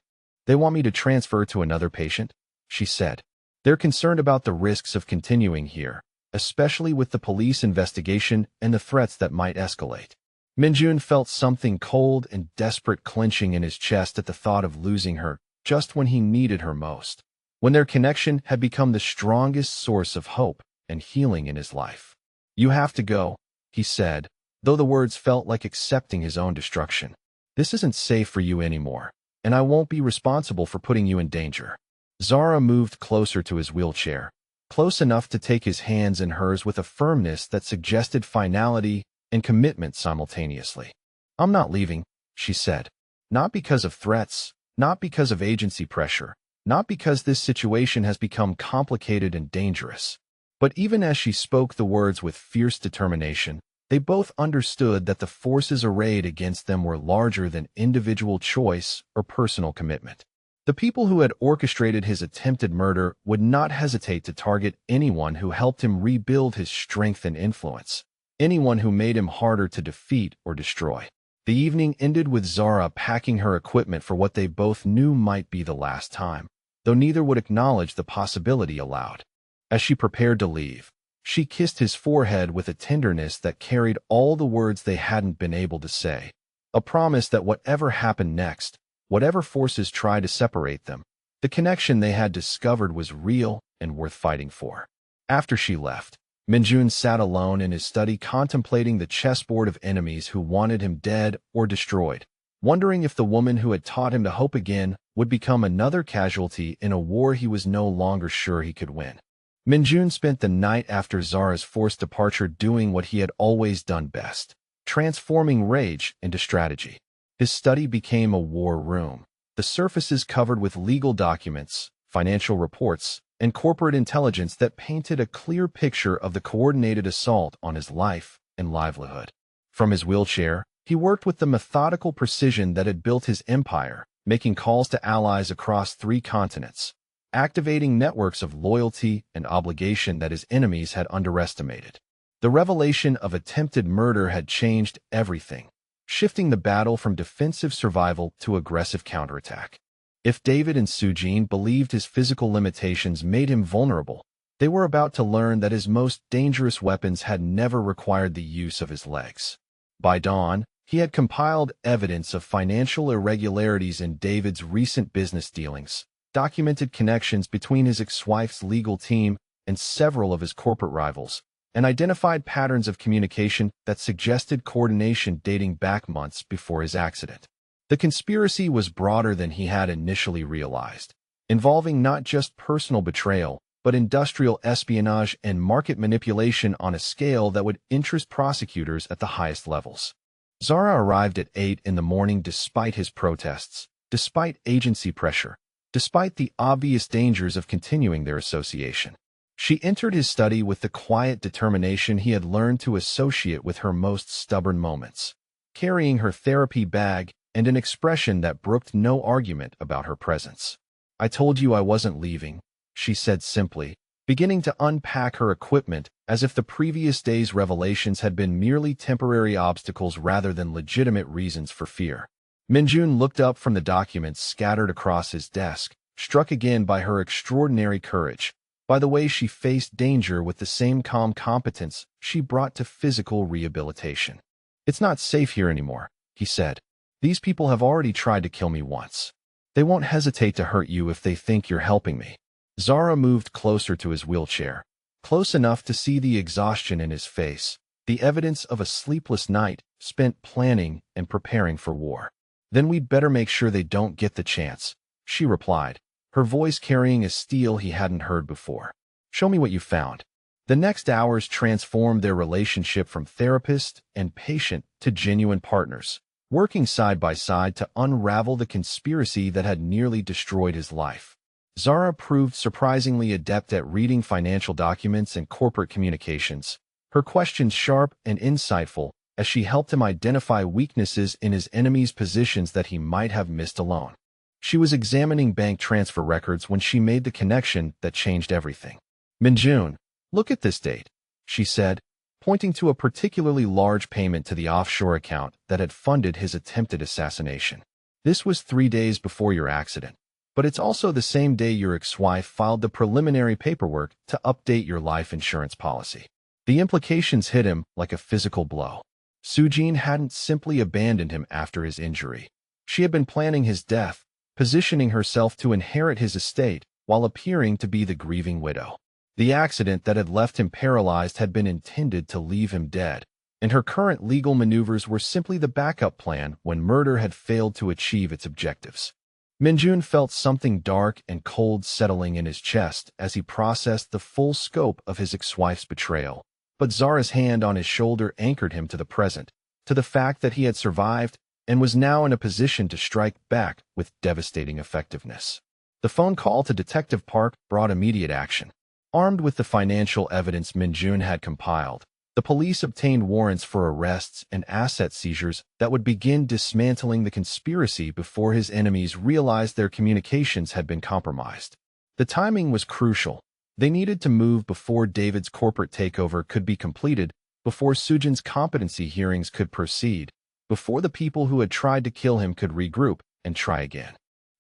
"They want me to transfer to another patient," she said. "They're concerned about the risks of continuing here, especially with the police investigation and the threats that might escalate." Minjun felt something cold and desperate clenching in his chest at the thought of losing her just when he needed her most, when their connection had become the strongest source of hope and healing in his life. "You have to go," he said, though the words felt like accepting his own destruction. "This isn't safe for you anymore, and I won't be responsible for putting you in danger." Zara moved closer to his wheelchair, close enough to take his hands in hers with a firmness that suggested finality and commitment simultaneously. "I'm not leaving," she said. "Not because of threats, not because of agency pressure, not because this situation has become complicated and dangerous." But even as she spoke the words with fierce determination, they both understood that the forces arrayed against them were larger than individual choice or personal commitment. The people who had orchestrated his attempted murder would not hesitate to target anyone who helped him rebuild his strength and influence, anyone who made him harder to defeat or destroy. The evening ended with Zara packing her equipment for what they both knew might be the last time, though neither would acknowledge the possibility aloud. As she prepared to leave, she kissed his forehead with a tenderness that carried all the words they hadn't been able to say, a promise that whatever happened next, whatever forces tried to separate them, the connection they had discovered was real and worth fighting for. After she left, Minjun sat alone in his study contemplating the chessboard of enemies who wanted him dead or destroyed, wondering if the woman who had taught him to hope again would become another casualty in a war he was no longer sure he could win. Minjun spent the night after Zara's forced departure doing what he had always done best, transforming rage into strategy. His study became a war room, the surfaces covered with legal documents, financial reports, and corporate intelligence that painted a clear picture of the coordinated assault on his life and livelihood. From his wheelchair, he worked with the methodical precision that had built his empire, making calls to allies across 3 continents, activating networks of loyalty and obligation that his enemies had underestimated. The revelation of attempted murder had changed everything, shifting the battle from defensive survival to aggressive counterattack. If David and Sujin believed his physical limitations made him vulnerable, they were about to learn that his most dangerous weapons had never required the use of his legs. By dawn, he had compiled evidence of financial irregularities in David's recent business dealings, documented connections between his ex-wife's legal team and several of his corporate rivals, and identified patterns of communication that suggested coordination dating back months before his accident. The conspiracy was broader than he had initially realized, involving not just personal betrayal, but industrial espionage and market manipulation on a scale that would interest prosecutors at the highest levels. Zara arrived at 8 in the morning despite his protests, despite agency pressure, despite the obvious dangers of continuing their association. She entered his study with the quiet determination he had learned to associate with her most stubborn moments, carrying her therapy bag and an expression that brooked no argument about her presence. "I told you I wasn't leaving," she said simply, beginning to unpack her equipment as if the previous day's revelations had been merely temporary obstacles rather than legitimate reasons for fear. Minjun looked up from the documents scattered across his desk, struck again by her extraordinary courage, by the way she faced danger with the same calm competence she brought to physical rehabilitation. "It's not safe here anymore," he said. "These people have already tried to kill me once. They won't hesitate to hurt you if they think you're helping me." Zara moved closer to his wheelchair, close enough to see the exhaustion in his face, the evidence of a sleepless night spent planning and preparing for war. "Then we'd better make sure they don't get the chance," she replied, her voice carrying a steel he hadn't heard before. "Show me what you found." The next hours transformed their relationship from therapist and patient to genuine partners, working side by side to unravel the conspiracy that had nearly destroyed his life. Zara proved surprisingly adept at reading financial documents and corporate communications, her questions sharp and insightful as she helped him identify weaknesses in his enemy's positions that he might have missed alone. She was examining bank transfer records when she made the connection that changed everything. "Minjun, look at this date," she said, pointing to a particularly large payment to the offshore account that had funded his attempted assassination. "This was 3 days before your accident, but it's also the same day your ex-wife filed the preliminary paperwork to update your life insurance policy." The implications hit him like a physical blow. Sujin hadn't simply abandoned him after his injury. She had been planning his death, positioning herself to inherit his estate while appearing to be the grieving widow. The accident that had left him paralyzed had been intended to leave him dead, and her current legal maneuvers were simply the backup plan when murder had failed to achieve its objectives. Minjun felt something dark and cold settling in his chest as he processed the full scope of his ex-wife's betrayal. But Zara's hand on his shoulder anchored him to the present, to the fact that he had survived and was now in a position to strike back with devastating effectiveness. The phone call to Detective Park brought immediate action. Armed with the financial evidence Minjun had compiled, the police obtained warrants for arrests and asset seizures that would begin dismantling the conspiracy before his enemies realized their communications had been compromised. The timing was crucial. They needed to move before David's corporate takeover could be completed, before Sujin's competency hearings could proceed, before the people who had tried to kill him could regroup and try again.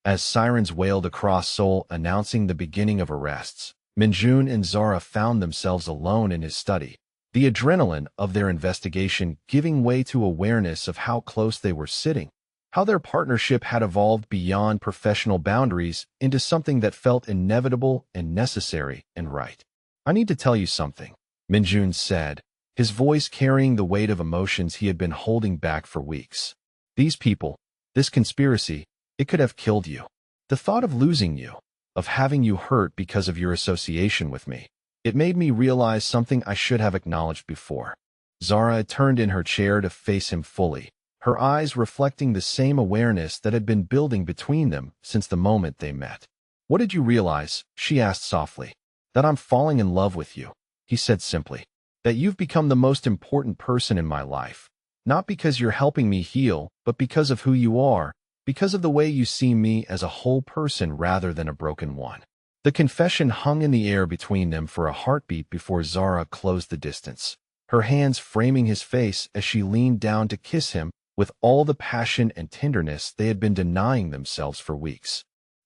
As sirens wailed across Seoul announcing the beginning of arrests, Minjun and Zara found themselves alone in his study, the adrenaline of their investigation giving way to awareness of how close they were sitting, how their partnership had evolved beyond professional boundaries into something that felt inevitable and necessary and right. "I need to tell you something," Minjun said, his voice carrying the weight of emotions he had been holding back for weeks. "These people, this conspiracy, it could have killed you. The thought of losing you, of having you hurt because of your association with me, it made me realize something I should have acknowledged before." Zara turned in her chair to face him fully, her eyes reflecting the same awareness that had been building between them since the moment they met. "What did you realize?" she asked softly. "That I'm falling in love with you," he said simply. "That you've become the most important person in my life. Not because you're helping me heal, but because of who you are, because of the way you see me as a whole person rather than a broken one." The confession hung in the air between them for a heartbeat before Zara closed the distance, her hands framing his face as she leaned down to kiss him with all the passion and tenderness they had been denying themselves for weeks.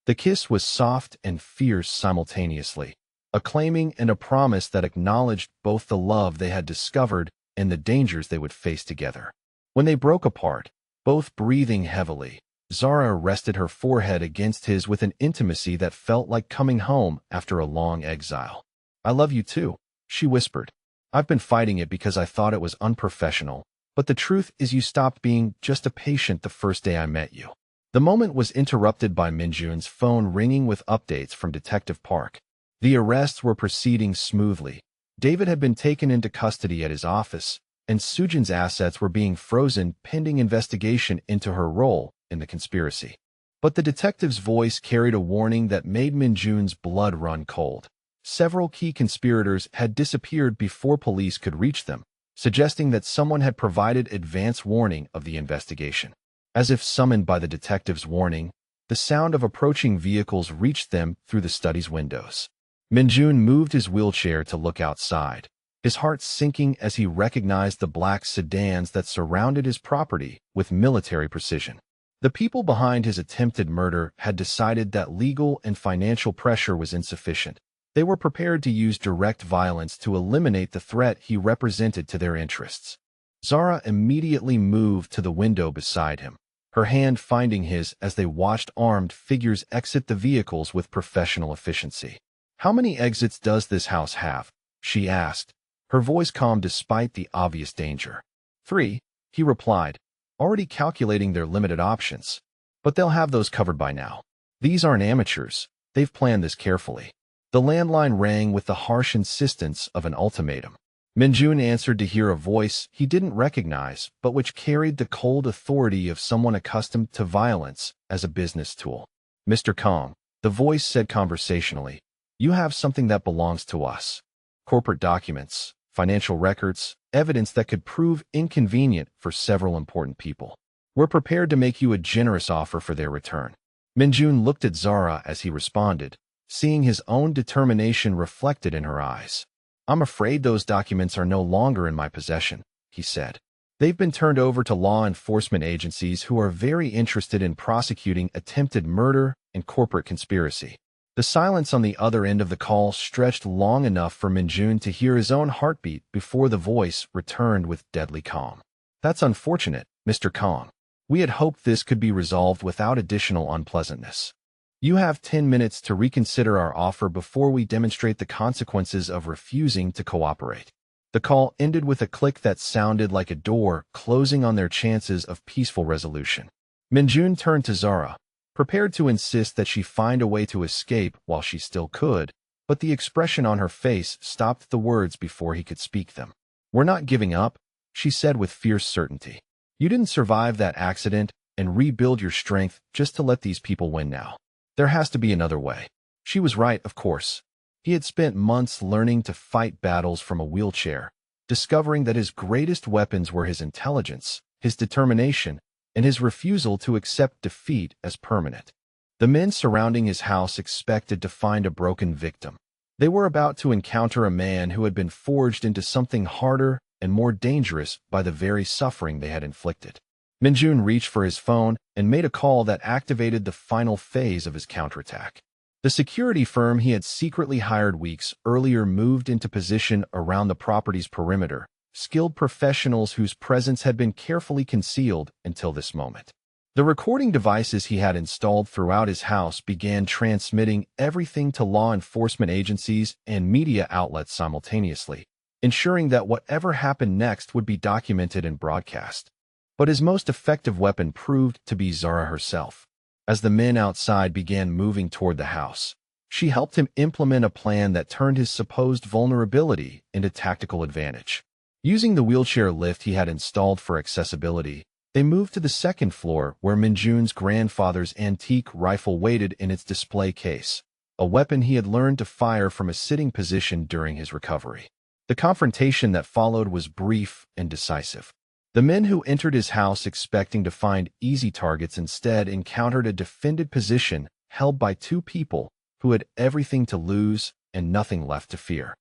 The kiss was soft and fierce simultaneously, a claiming and a promise that acknowledged both the love they had discovered and the dangers they would face together. When they broke apart, both breathing heavily, Zara rested her forehead against his with an intimacy that felt like coming home after a long exile. "I love you too," she whispered. "I've been fighting it because I thought it was unprofessional, but the truth is you stopped being just a patient the first day I met you." The moment was interrupted by Minjun's phone ringing with updates from Detective Park. The arrests were proceeding smoothly. David had been taken into custody at his office, and Sujin's assets were being frozen pending investigation into her role in the conspiracy. But the detective's voice carried a warning that made Minjun's blood run cold. Several key conspirators had disappeared before police could reach them, suggesting that someone had provided advance warning of the investigation. As if summoned by the detective's warning, the sound of approaching vehicles reached them through the study's windows. Minjun moved his wheelchair to look outside, his heart sinking as he recognized the black sedans that surrounded his property with military precision. The people behind his attempted murder had decided that legal and financial pressure was insufficient. They were prepared to use direct violence to eliminate the threat he represented to their interests. Zara immediately moved to the window beside him, her hand finding his as they watched armed figures exit the vehicles with professional efficiency. "How many exits does this house have?" she asked, her voice calm despite the obvious danger. "3," he replied, already calculating their limited options. "But they'll have those covered by now. These aren't amateurs. They've planned this carefully." The landline rang with the harsh insistence of an ultimatum. Minjun answered to hear a voice he didn't recognize, but which carried the cold authority of someone accustomed to violence as a business tool. "Mr. Kong," the voice said conversationally, "you have something that belongs to us. Corporate documents, financial records, evidence that could prove inconvenient for several important people. We're prepared to make you a generous offer for their return." Minjun looked at Zara as he responded, seeing his own determination reflected in her eyes. "I'm afraid those documents are no longer in my possession," he said. "They've been turned over to law enforcement agencies who are very interested in prosecuting attempted murder and corporate conspiracy." The silence on the other end of the call stretched long enough for Minjun to hear his own heartbeat before the voice returned with deadly calm. "That's unfortunate, Mr. Kong. We had hoped this could be resolved without additional unpleasantness. You have 10 minutes to reconsider our offer before we demonstrate the consequences of refusing to cooperate." The call ended with a click that sounded like a door closing on their chances of peaceful resolution. Minjun turned to Zara, prepared to insist that she find a way to escape while she still could, but the expression on her face stopped the words before he could speak them. "We're not giving up," she said with fierce certainty. "You didn't survive that accident and rebuild your strength just to let these people win now. There has to be another way." She was right, of course. He had spent months learning to fight battles from a wheelchair, discovering that his greatest weapons were his intelligence, his determination, and his refusal to accept defeat as permanent. The men surrounding his house expected to find a broken victim. They were about to encounter a man who had been forged into something harder and more dangerous by the very suffering they had inflicted. Minjun reached for his phone and made a call that activated the final phase of his counterattack. The security firm he had secretly hired weeks earlier moved into position around the property's perimeter, skilled professionals whose presence had been carefully concealed until this moment. The recording devices he had installed throughout his house began transmitting everything to law enforcement agencies and media outlets simultaneously, ensuring that whatever happened next would be documented and broadcast. But his most effective weapon proved to be Zara herself. As the men outside began moving toward the house, she helped him implement a plan that turned his supposed vulnerability into tactical advantage. Using the wheelchair lift he had installed for accessibility, they moved to the second floor where Minjun's grandfather's antique rifle waited in its display case, a weapon he had learned to fire from a sitting position during his recovery. The confrontation that followed was brief and decisive. The men who entered his house expecting to find easy targets instead encountered a defended position held by two people who had everything to lose and nothing left to fear.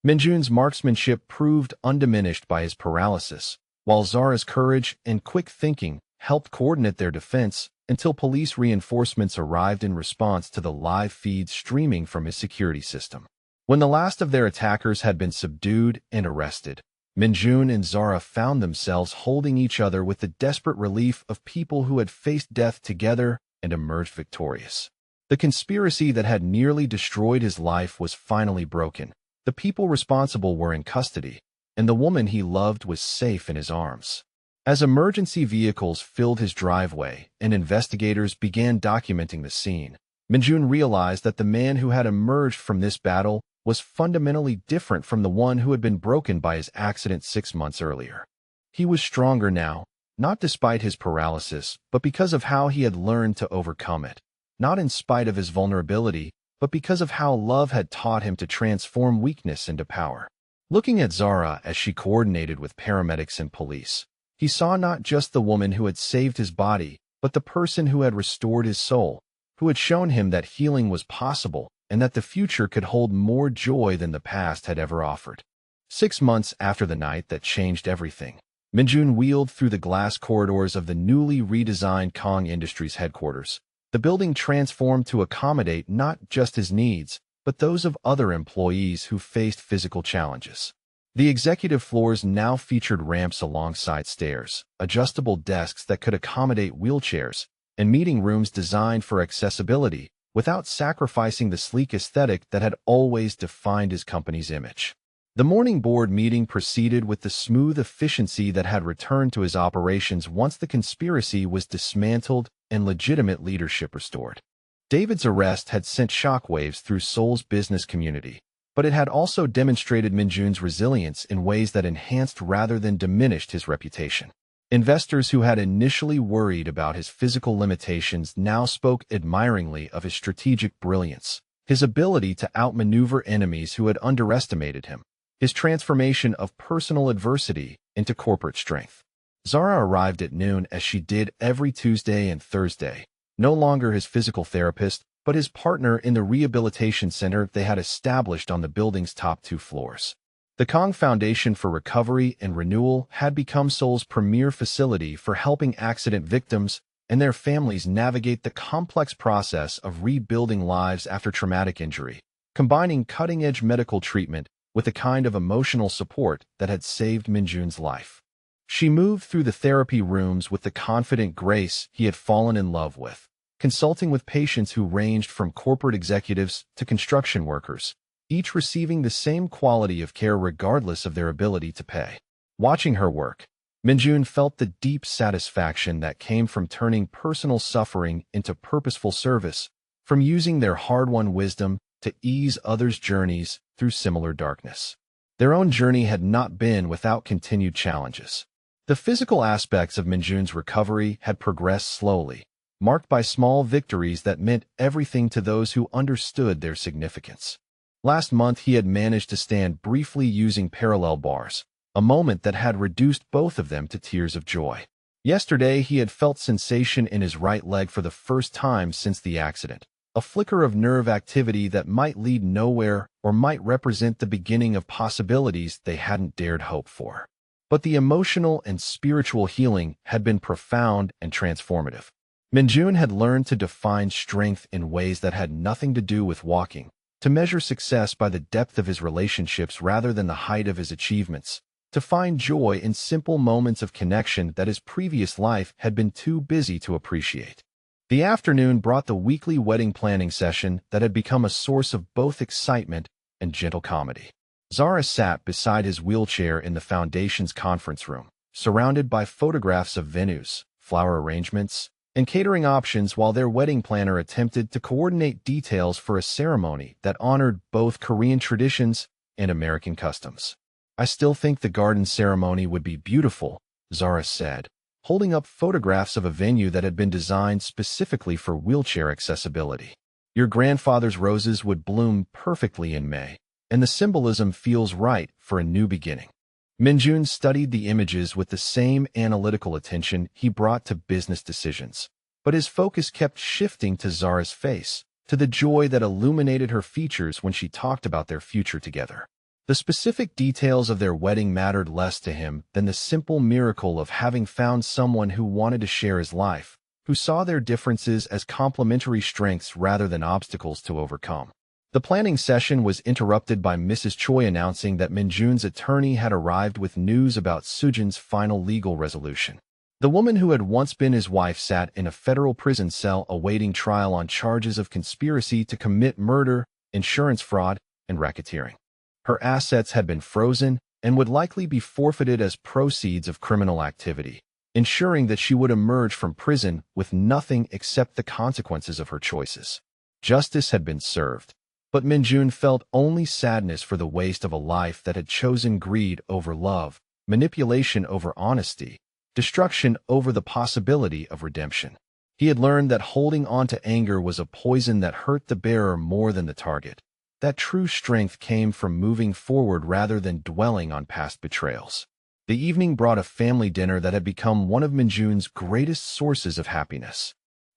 Minjun's marksmanship proved undiminished by his paralysis, while Zara's courage and quick thinking helped coordinate their defense until police reinforcements arrived in response to the live feeds streaming from his security system. When the last of their attackers had been subdued and arrested, Minjun and Zara found themselves holding each other with the desperate relief of people who had faced death together and emerged victorious. The conspiracy that had nearly destroyed his life was finally broken. The people responsible were in custody, and the woman he loved was safe in his arms. As emergency vehicles filled his driveway and investigators began documenting the scene, Minjun realized that the man who had emerged from this battle was fundamentally different from the one who had been broken by his accident 6 months earlier. He was stronger now, not despite his paralysis, but because of how he had learned to overcome it. Not in spite of his vulnerability, but because of how love had taught him to transform weakness into power. Looking at Zara as she coordinated with paramedics and police, he saw not just the woman who had saved his body, but the person who had restored his soul, who had shown him that healing was possible and that the future could hold more joy than the past had ever offered. 6 months after the night that changed everything, Minjun wheeled through the glass corridors of the newly redesigned Kong Industries headquarters. The building transformed to accommodate not just his needs, but those of other employees who faced physical challenges. The executive floors now featured ramps alongside stairs, adjustable desks that could accommodate wheelchairs, and meeting rooms designed for accessibility without sacrificing the sleek aesthetic that had always defined his company's image. The morning board meeting proceeded with the smooth efficiency that had returned to his operations once the conspiracy was dismantled and legitimate leadership restored. David's arrest had sent shockwaves through Seoul's business community, but it had also demonstrated Minjun's resilience in ways that enhanced rather than diminished his reputation. Investors who had initially worried about his physical limitations now spoke admiringly of his strategic brilliance, his ability to outmaneuver enemies who had underestimated him, his transformation of personal adversity into corporate strength. Zara arrived at noon as she did every Tuesday and Thursday, no longer his physical therapist, but his partner in the rehabilitation center they had established on the building's top 2 floors. The Kong Foundation for Recovery and Renewal had become Seoul's premier facility for helping accident victims and their families navigate the complex process of rebuilding lives after traumatic injury, combining cutting-edge medical treatment with the kind of emotional support that had saved Minjun's life. She moved through the therapy rooms with the confident grace he had fallen in love with, consulting with patients who ranged from corporate executives to construction workers, each receiving the same quality of care regardless of their ability to pay. Watching her work, Minjun felt the deep satisfaction that came from turning personal suffering into purposeful service, from using their hard-won wisdom to ease others' journeys through similar darkness. Their own journey had not been without continued challenges. The physical aspects of Minjun's recovery had progressed slowly, marked by small victories that meant everything to those who understood their significance. Last month, he had managed to stand briefly using parallel bars, a moment that had reduced both of them to tears of joy. Yesterday, he had felt sensation in his right leg for the first time since the accident, a flicker of nerve activity that might lead nowhere or might represent the beginning of possibilities they hadn't dared hope for. But the emotional and spiritual healing had been profound and transformative. Minjun had learned to define strength in ways that had nothing to do with walking, to measure success by the depth of his relationships rather than the height of his achievements, to find joy in simple moments of connection that his previous life had been too busy to appreciate. The afternoon brought the weekly wedding planning session that had become a source of both excitement and gentle comedy. Zara sat beside his wheelchair in the foundation's conference room, surrounded by photographs of venues, flower arrangements, and catering options while their wedding planner attempted to coordinate details for a ceremony that honored both Korean traditions and American customs. "I still think the garden ceremony would be beautiful," Zara said, holding up photographs of a venue that had been designed specifically for wheelchair accessibility. "Your grandfather's roses would bloom perfectly in May, and the symbolism feels right for a new beginning." Minjun studied the images with the same analytical attention he brought to business decisions, but his focus kept shifting to Zara's face, to the joy that illuminated her features when she talked about their future together. The specific details of their wedding mattered less to him than the simple miracle of having found someone who wanted to share his life, who saw their differences as complementary strengths rather than obstacles to overcome. The planning session was interrupted by Mrs. Choi announcing that Minjun's attorney had arrived with news about Sujin's final legal resolution. The woman who had once been his wife sat in a federal prison cell awaiting trial on charges of conspiracy to commit murder, insurance fraud, and racketeering. Her assets had been frozen and would likely be forfeited as proceeds of criminal activity, ensuring that she would emerge from prison with nothing except the consequences of her choices. Justice had been served, but Minjun felt only sadness for the waste of a life that had chosen greed over love, manipulation over honesty, destruction over the possibility of redemption. He had learned that holding on to anger was a poison that hurt the bearer more than the target. That true strength came from moving forward rather than dwelling on past betrayals. The evening brought a family dinner that had become one of Minjun's greatest sources of happiness.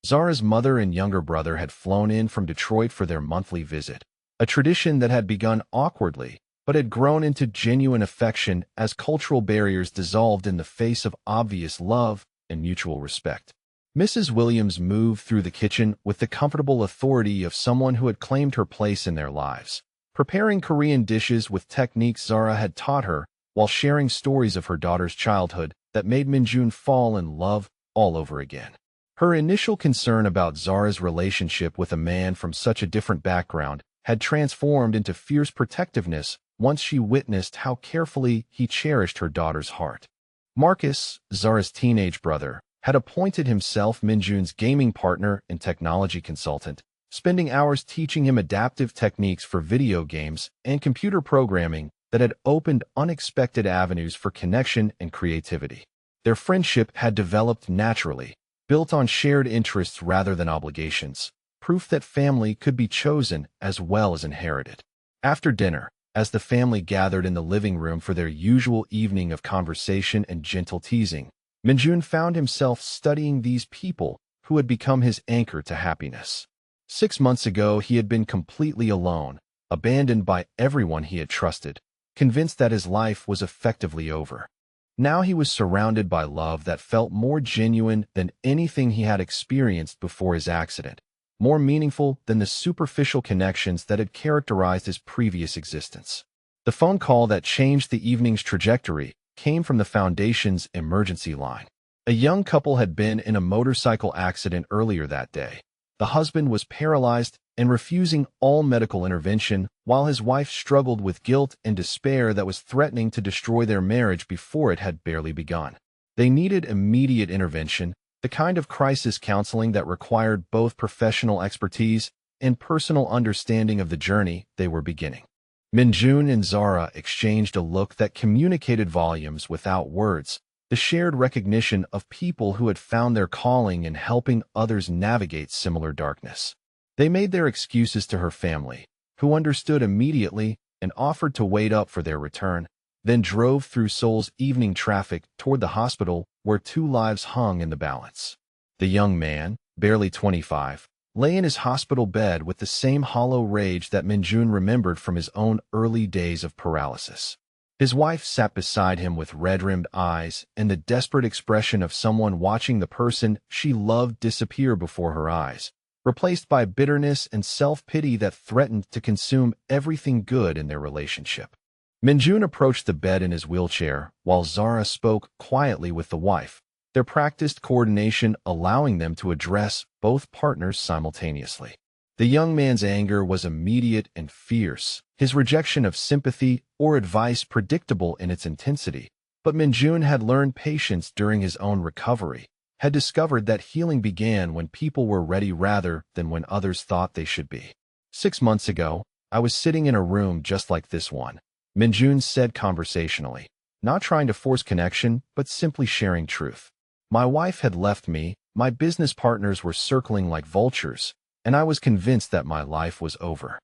Zara's mother and younger brother had flown in from Detroit for their monthly visit, a tradition that had begun awkwardly but had grown into genuine affection as cultural barriers dissolved in the face of obvious love and mutual respect. Mrs. Williams moved through the kitchen with the comfortable authority of someone who had claimed her place in their lives, preparing Korean dishes with techniques Zara had taught her, while sharing stories of her daughter's childhood that made Minjun fall in love all over again. Her initial concern about Zara's relationship with a man from such a different background had transformed into fierce protectiveness once she witnessed how carefully he cherished her daughter's heart. Marcus, Zara's teenage brother, had appointed himself Minjun's gaming partner and technology consultant, spending hours teaching him adaptive techniques for video games and computer programming that had opened unexpected avenues for connection and creativity. Their friendship had developed naturally, built on shared interests rather than obligations, proof that family could be chosen as well as inherited. After dinner, as the family gathered in the living room for their usual evening of conversation and gentle teasing, Minjun found himself studying these people who had become his anchor to happiness. 6 months ago, he had been completely alone, abandoned by everyone he had trusted, convinced that his life was effectively over. Now he was surrounded by love that felt more genuine than anything he had experienced before his accident, more meaningful than the superficial connections that had characterized his previous existence. The phone call that changed the evening's trajectory came from the Foundation's emergency line. A young couple had been in a motorcycle accident earlier that day. The husband was paralyzed and refusing all medical intervention, while his wife struggled with guilt and despair that was threatening to destroy their marriage before it had barely begun. They needed immediate intervention, the kind of crisis counseling that required both professional expertise and personal understanding of the journey they were beginning. Minjun and Zara exchanged a look that communicated volumes without words, the shared recognition of people who had found their calling in helping others navigate similar darkness. They made their excuses to her family, who understood immediately and offered to wait up for their return, then drove through Seoul's evening traffic toward the hospital where 2 lives hung in the balance. The young man, barely 25, lay in his hospital bed with the same hollow rage that Minjun remembered from his own early days of paralysis. His wife sat beside him with red-rimmed eyes and the desperate expression of someone watching the person she loved disappear before her eyes, replaced by bitterness and self-pity that threatened to consume everything good in their relationship. Minjun approached the bed in his wheelchair, while Zara spoke quietly with the wife, their practiced coordination allowing them to address both partners simultaneously. The young man's anger was immediate and fierce, his rejection of sympathy or advice predictable in its intensity. But Minjun had learned patience during his own recovery, had discovered that healing began when people were ready rather than when others thought they should be. 6 months ago, I was sitting in a room just like this one, Minjun said conversationally, not trying to force connection, but simply sharing truth. My wife had left me, my business partners were circling like vultures, and I was convinced that my life was over.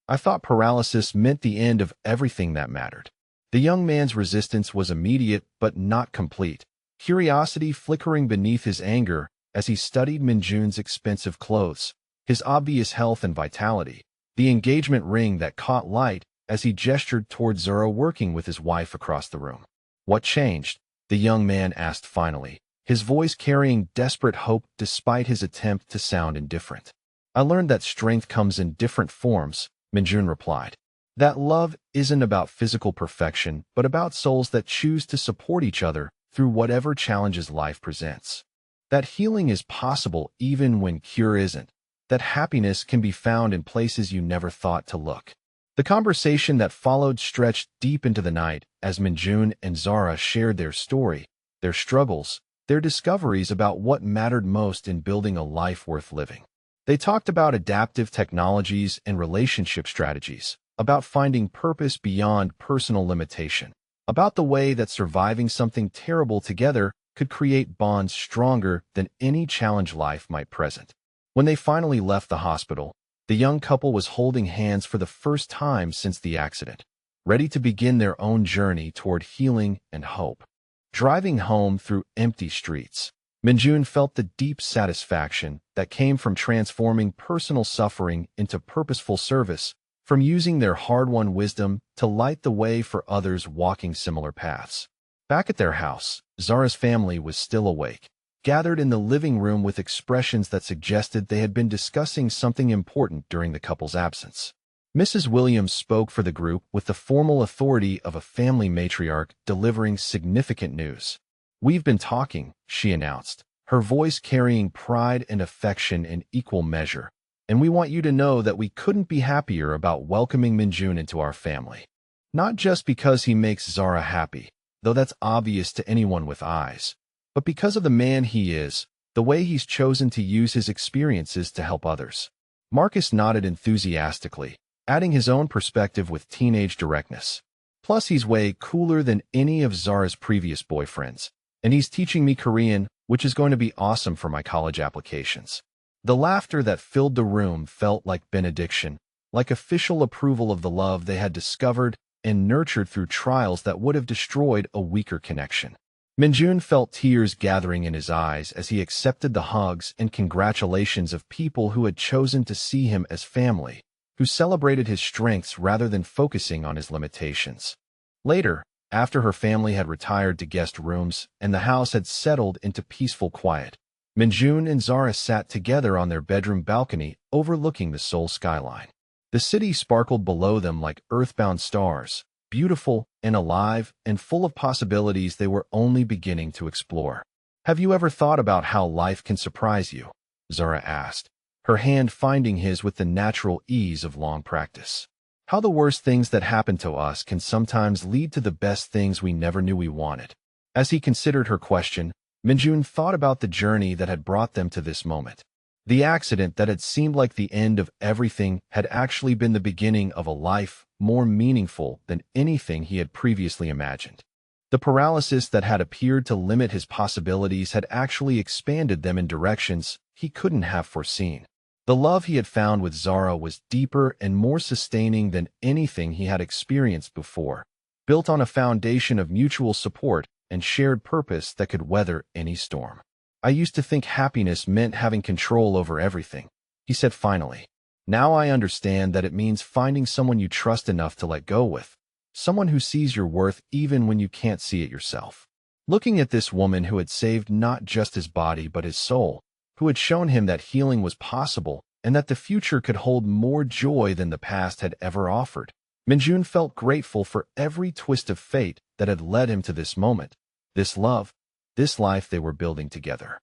I thought paralysis meant the end of everything that mattered. The young man's resistance was immediate but not complete, curiosity flickering beneath his anger as he studied Minjun's expensive clothes, his obvious health and vitality, the engagement ring that caught light as he gestured toward Zara working with his wife across the room. What changed? The young man asked finally, his voice carrying desperate hope despite his attempt to sound indifferent. I learned that strength comes in different forms, Minjun replied. That love isn't about physical perfection, but about souls that choose to support each other through whatever challenges life presents. That healing is possible even when cure isn't. That happiness can be found in places you never thought to look. The conversation that followed stretched deep into the night as Minjun and Zara shared their story, their struggles, their discoveries about what mattered most in building a life worth living. They talked about adaptive technologies and relationship strategies, about finding purpose beyond personal limitation, about the way that surviving something terrible together could create bonds stronger than any challenge life might present. When they finally left the hospital, the young couple was holding hands for the first time since the accident, ready to begin their own journey toward healing and hope. Driving home through empty streets, Minjun felt the deep satisfaction that came from transforming personal suffering into purposeful service, from using their hard-won wisdom to light the way for others walking similar paths. Back at their house, Zara's family was still awake, gathered in the living room with expressions that suggested they had been discussing something important during the couple's absence. Mrs. Williams spoke for the group with the formal authority of a family matriarch delivering significant news. "We've been talking," she announced, her voice carrying pride and affection in equal measure. "And we want you to know that we couldn't be happier about welcoming Minjun into our family. Not just because he makes Zara happy, though that's obvious to anyone with eyes, but because of the man he is, the way he's chosen to use his experiences to help others." Marcus nodded enthusiastically, adding his own perspective with teenage directness. "Plus, he's way cooler than any of Zara's previous boyfriends, and he's teaching me Korean, which is going to be awesome for my college applications." The laughter that filled the room felt like benediction, like official approval of the love they had discovered and nurtured through trials that would have destroyed a weaker connection. Minjun felt tears gathering in his eyes as he accepted the hugs and congratulations of people who had chosen to see him as family, who celebrated his strengths rather than focusing on his limitations. Later, after her family had retired to guest rooms and the house had settled into peaceful quiet, Minjun and Zara sat together on their bedroom balcony overlooking the Seoul skyline. The city sparkled below them like earthbound stars, beautiful and alive and full of possibilities they were only beginning to explore. "Have you ever thought about how life can surprise you?" Zara asked, her hand finding his with the natural ease of long practice. "How the worst things that happen to us can sometimes lead to the best things we never knew we wanted." As he considered her question, Minjun thought about the journey that had brought them to this moment. The accident that had seemed like the end of everything had actually been the beginning of a life more meaningful than anything he had previously imagined. The paralysis that had appeared to limit his possibilities had actually expanded them in directions he couldn't have foreseen. The love he had found with Zara was deeper and more sustaining than anything he had experienced before, built on a foundation of mutual support and shared purpose that could weather any storm. "I used to think happiness meant having control over everything," he said finally. "Now I understand that it means finding someone you trust enough to let go with, someone who sees your worth even when you can't see it yourself." Looking at this woman who had saved not just his body but his soul, who had shown him that healing was possible and that the future could hold more joy than the past had ever offered, Minjun felt grateful for every twist of fate that had led him to this moment, this love, this life they were building together.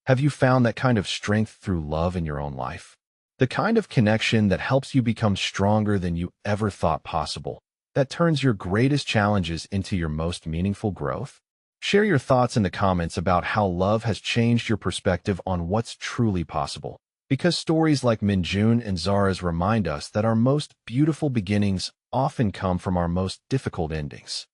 Have you found that kind of strength through love in your own life? The kind of connection that helps you become stronger than you ever thought possible, that turns your greatest challenges into your most meaningful growth? Share your thoughts in the comments about how love has changed your perspective on what's truly possible, because stories like Minjun and Zara's remind us that our most beautiful beginnings often come from our most difficult endings.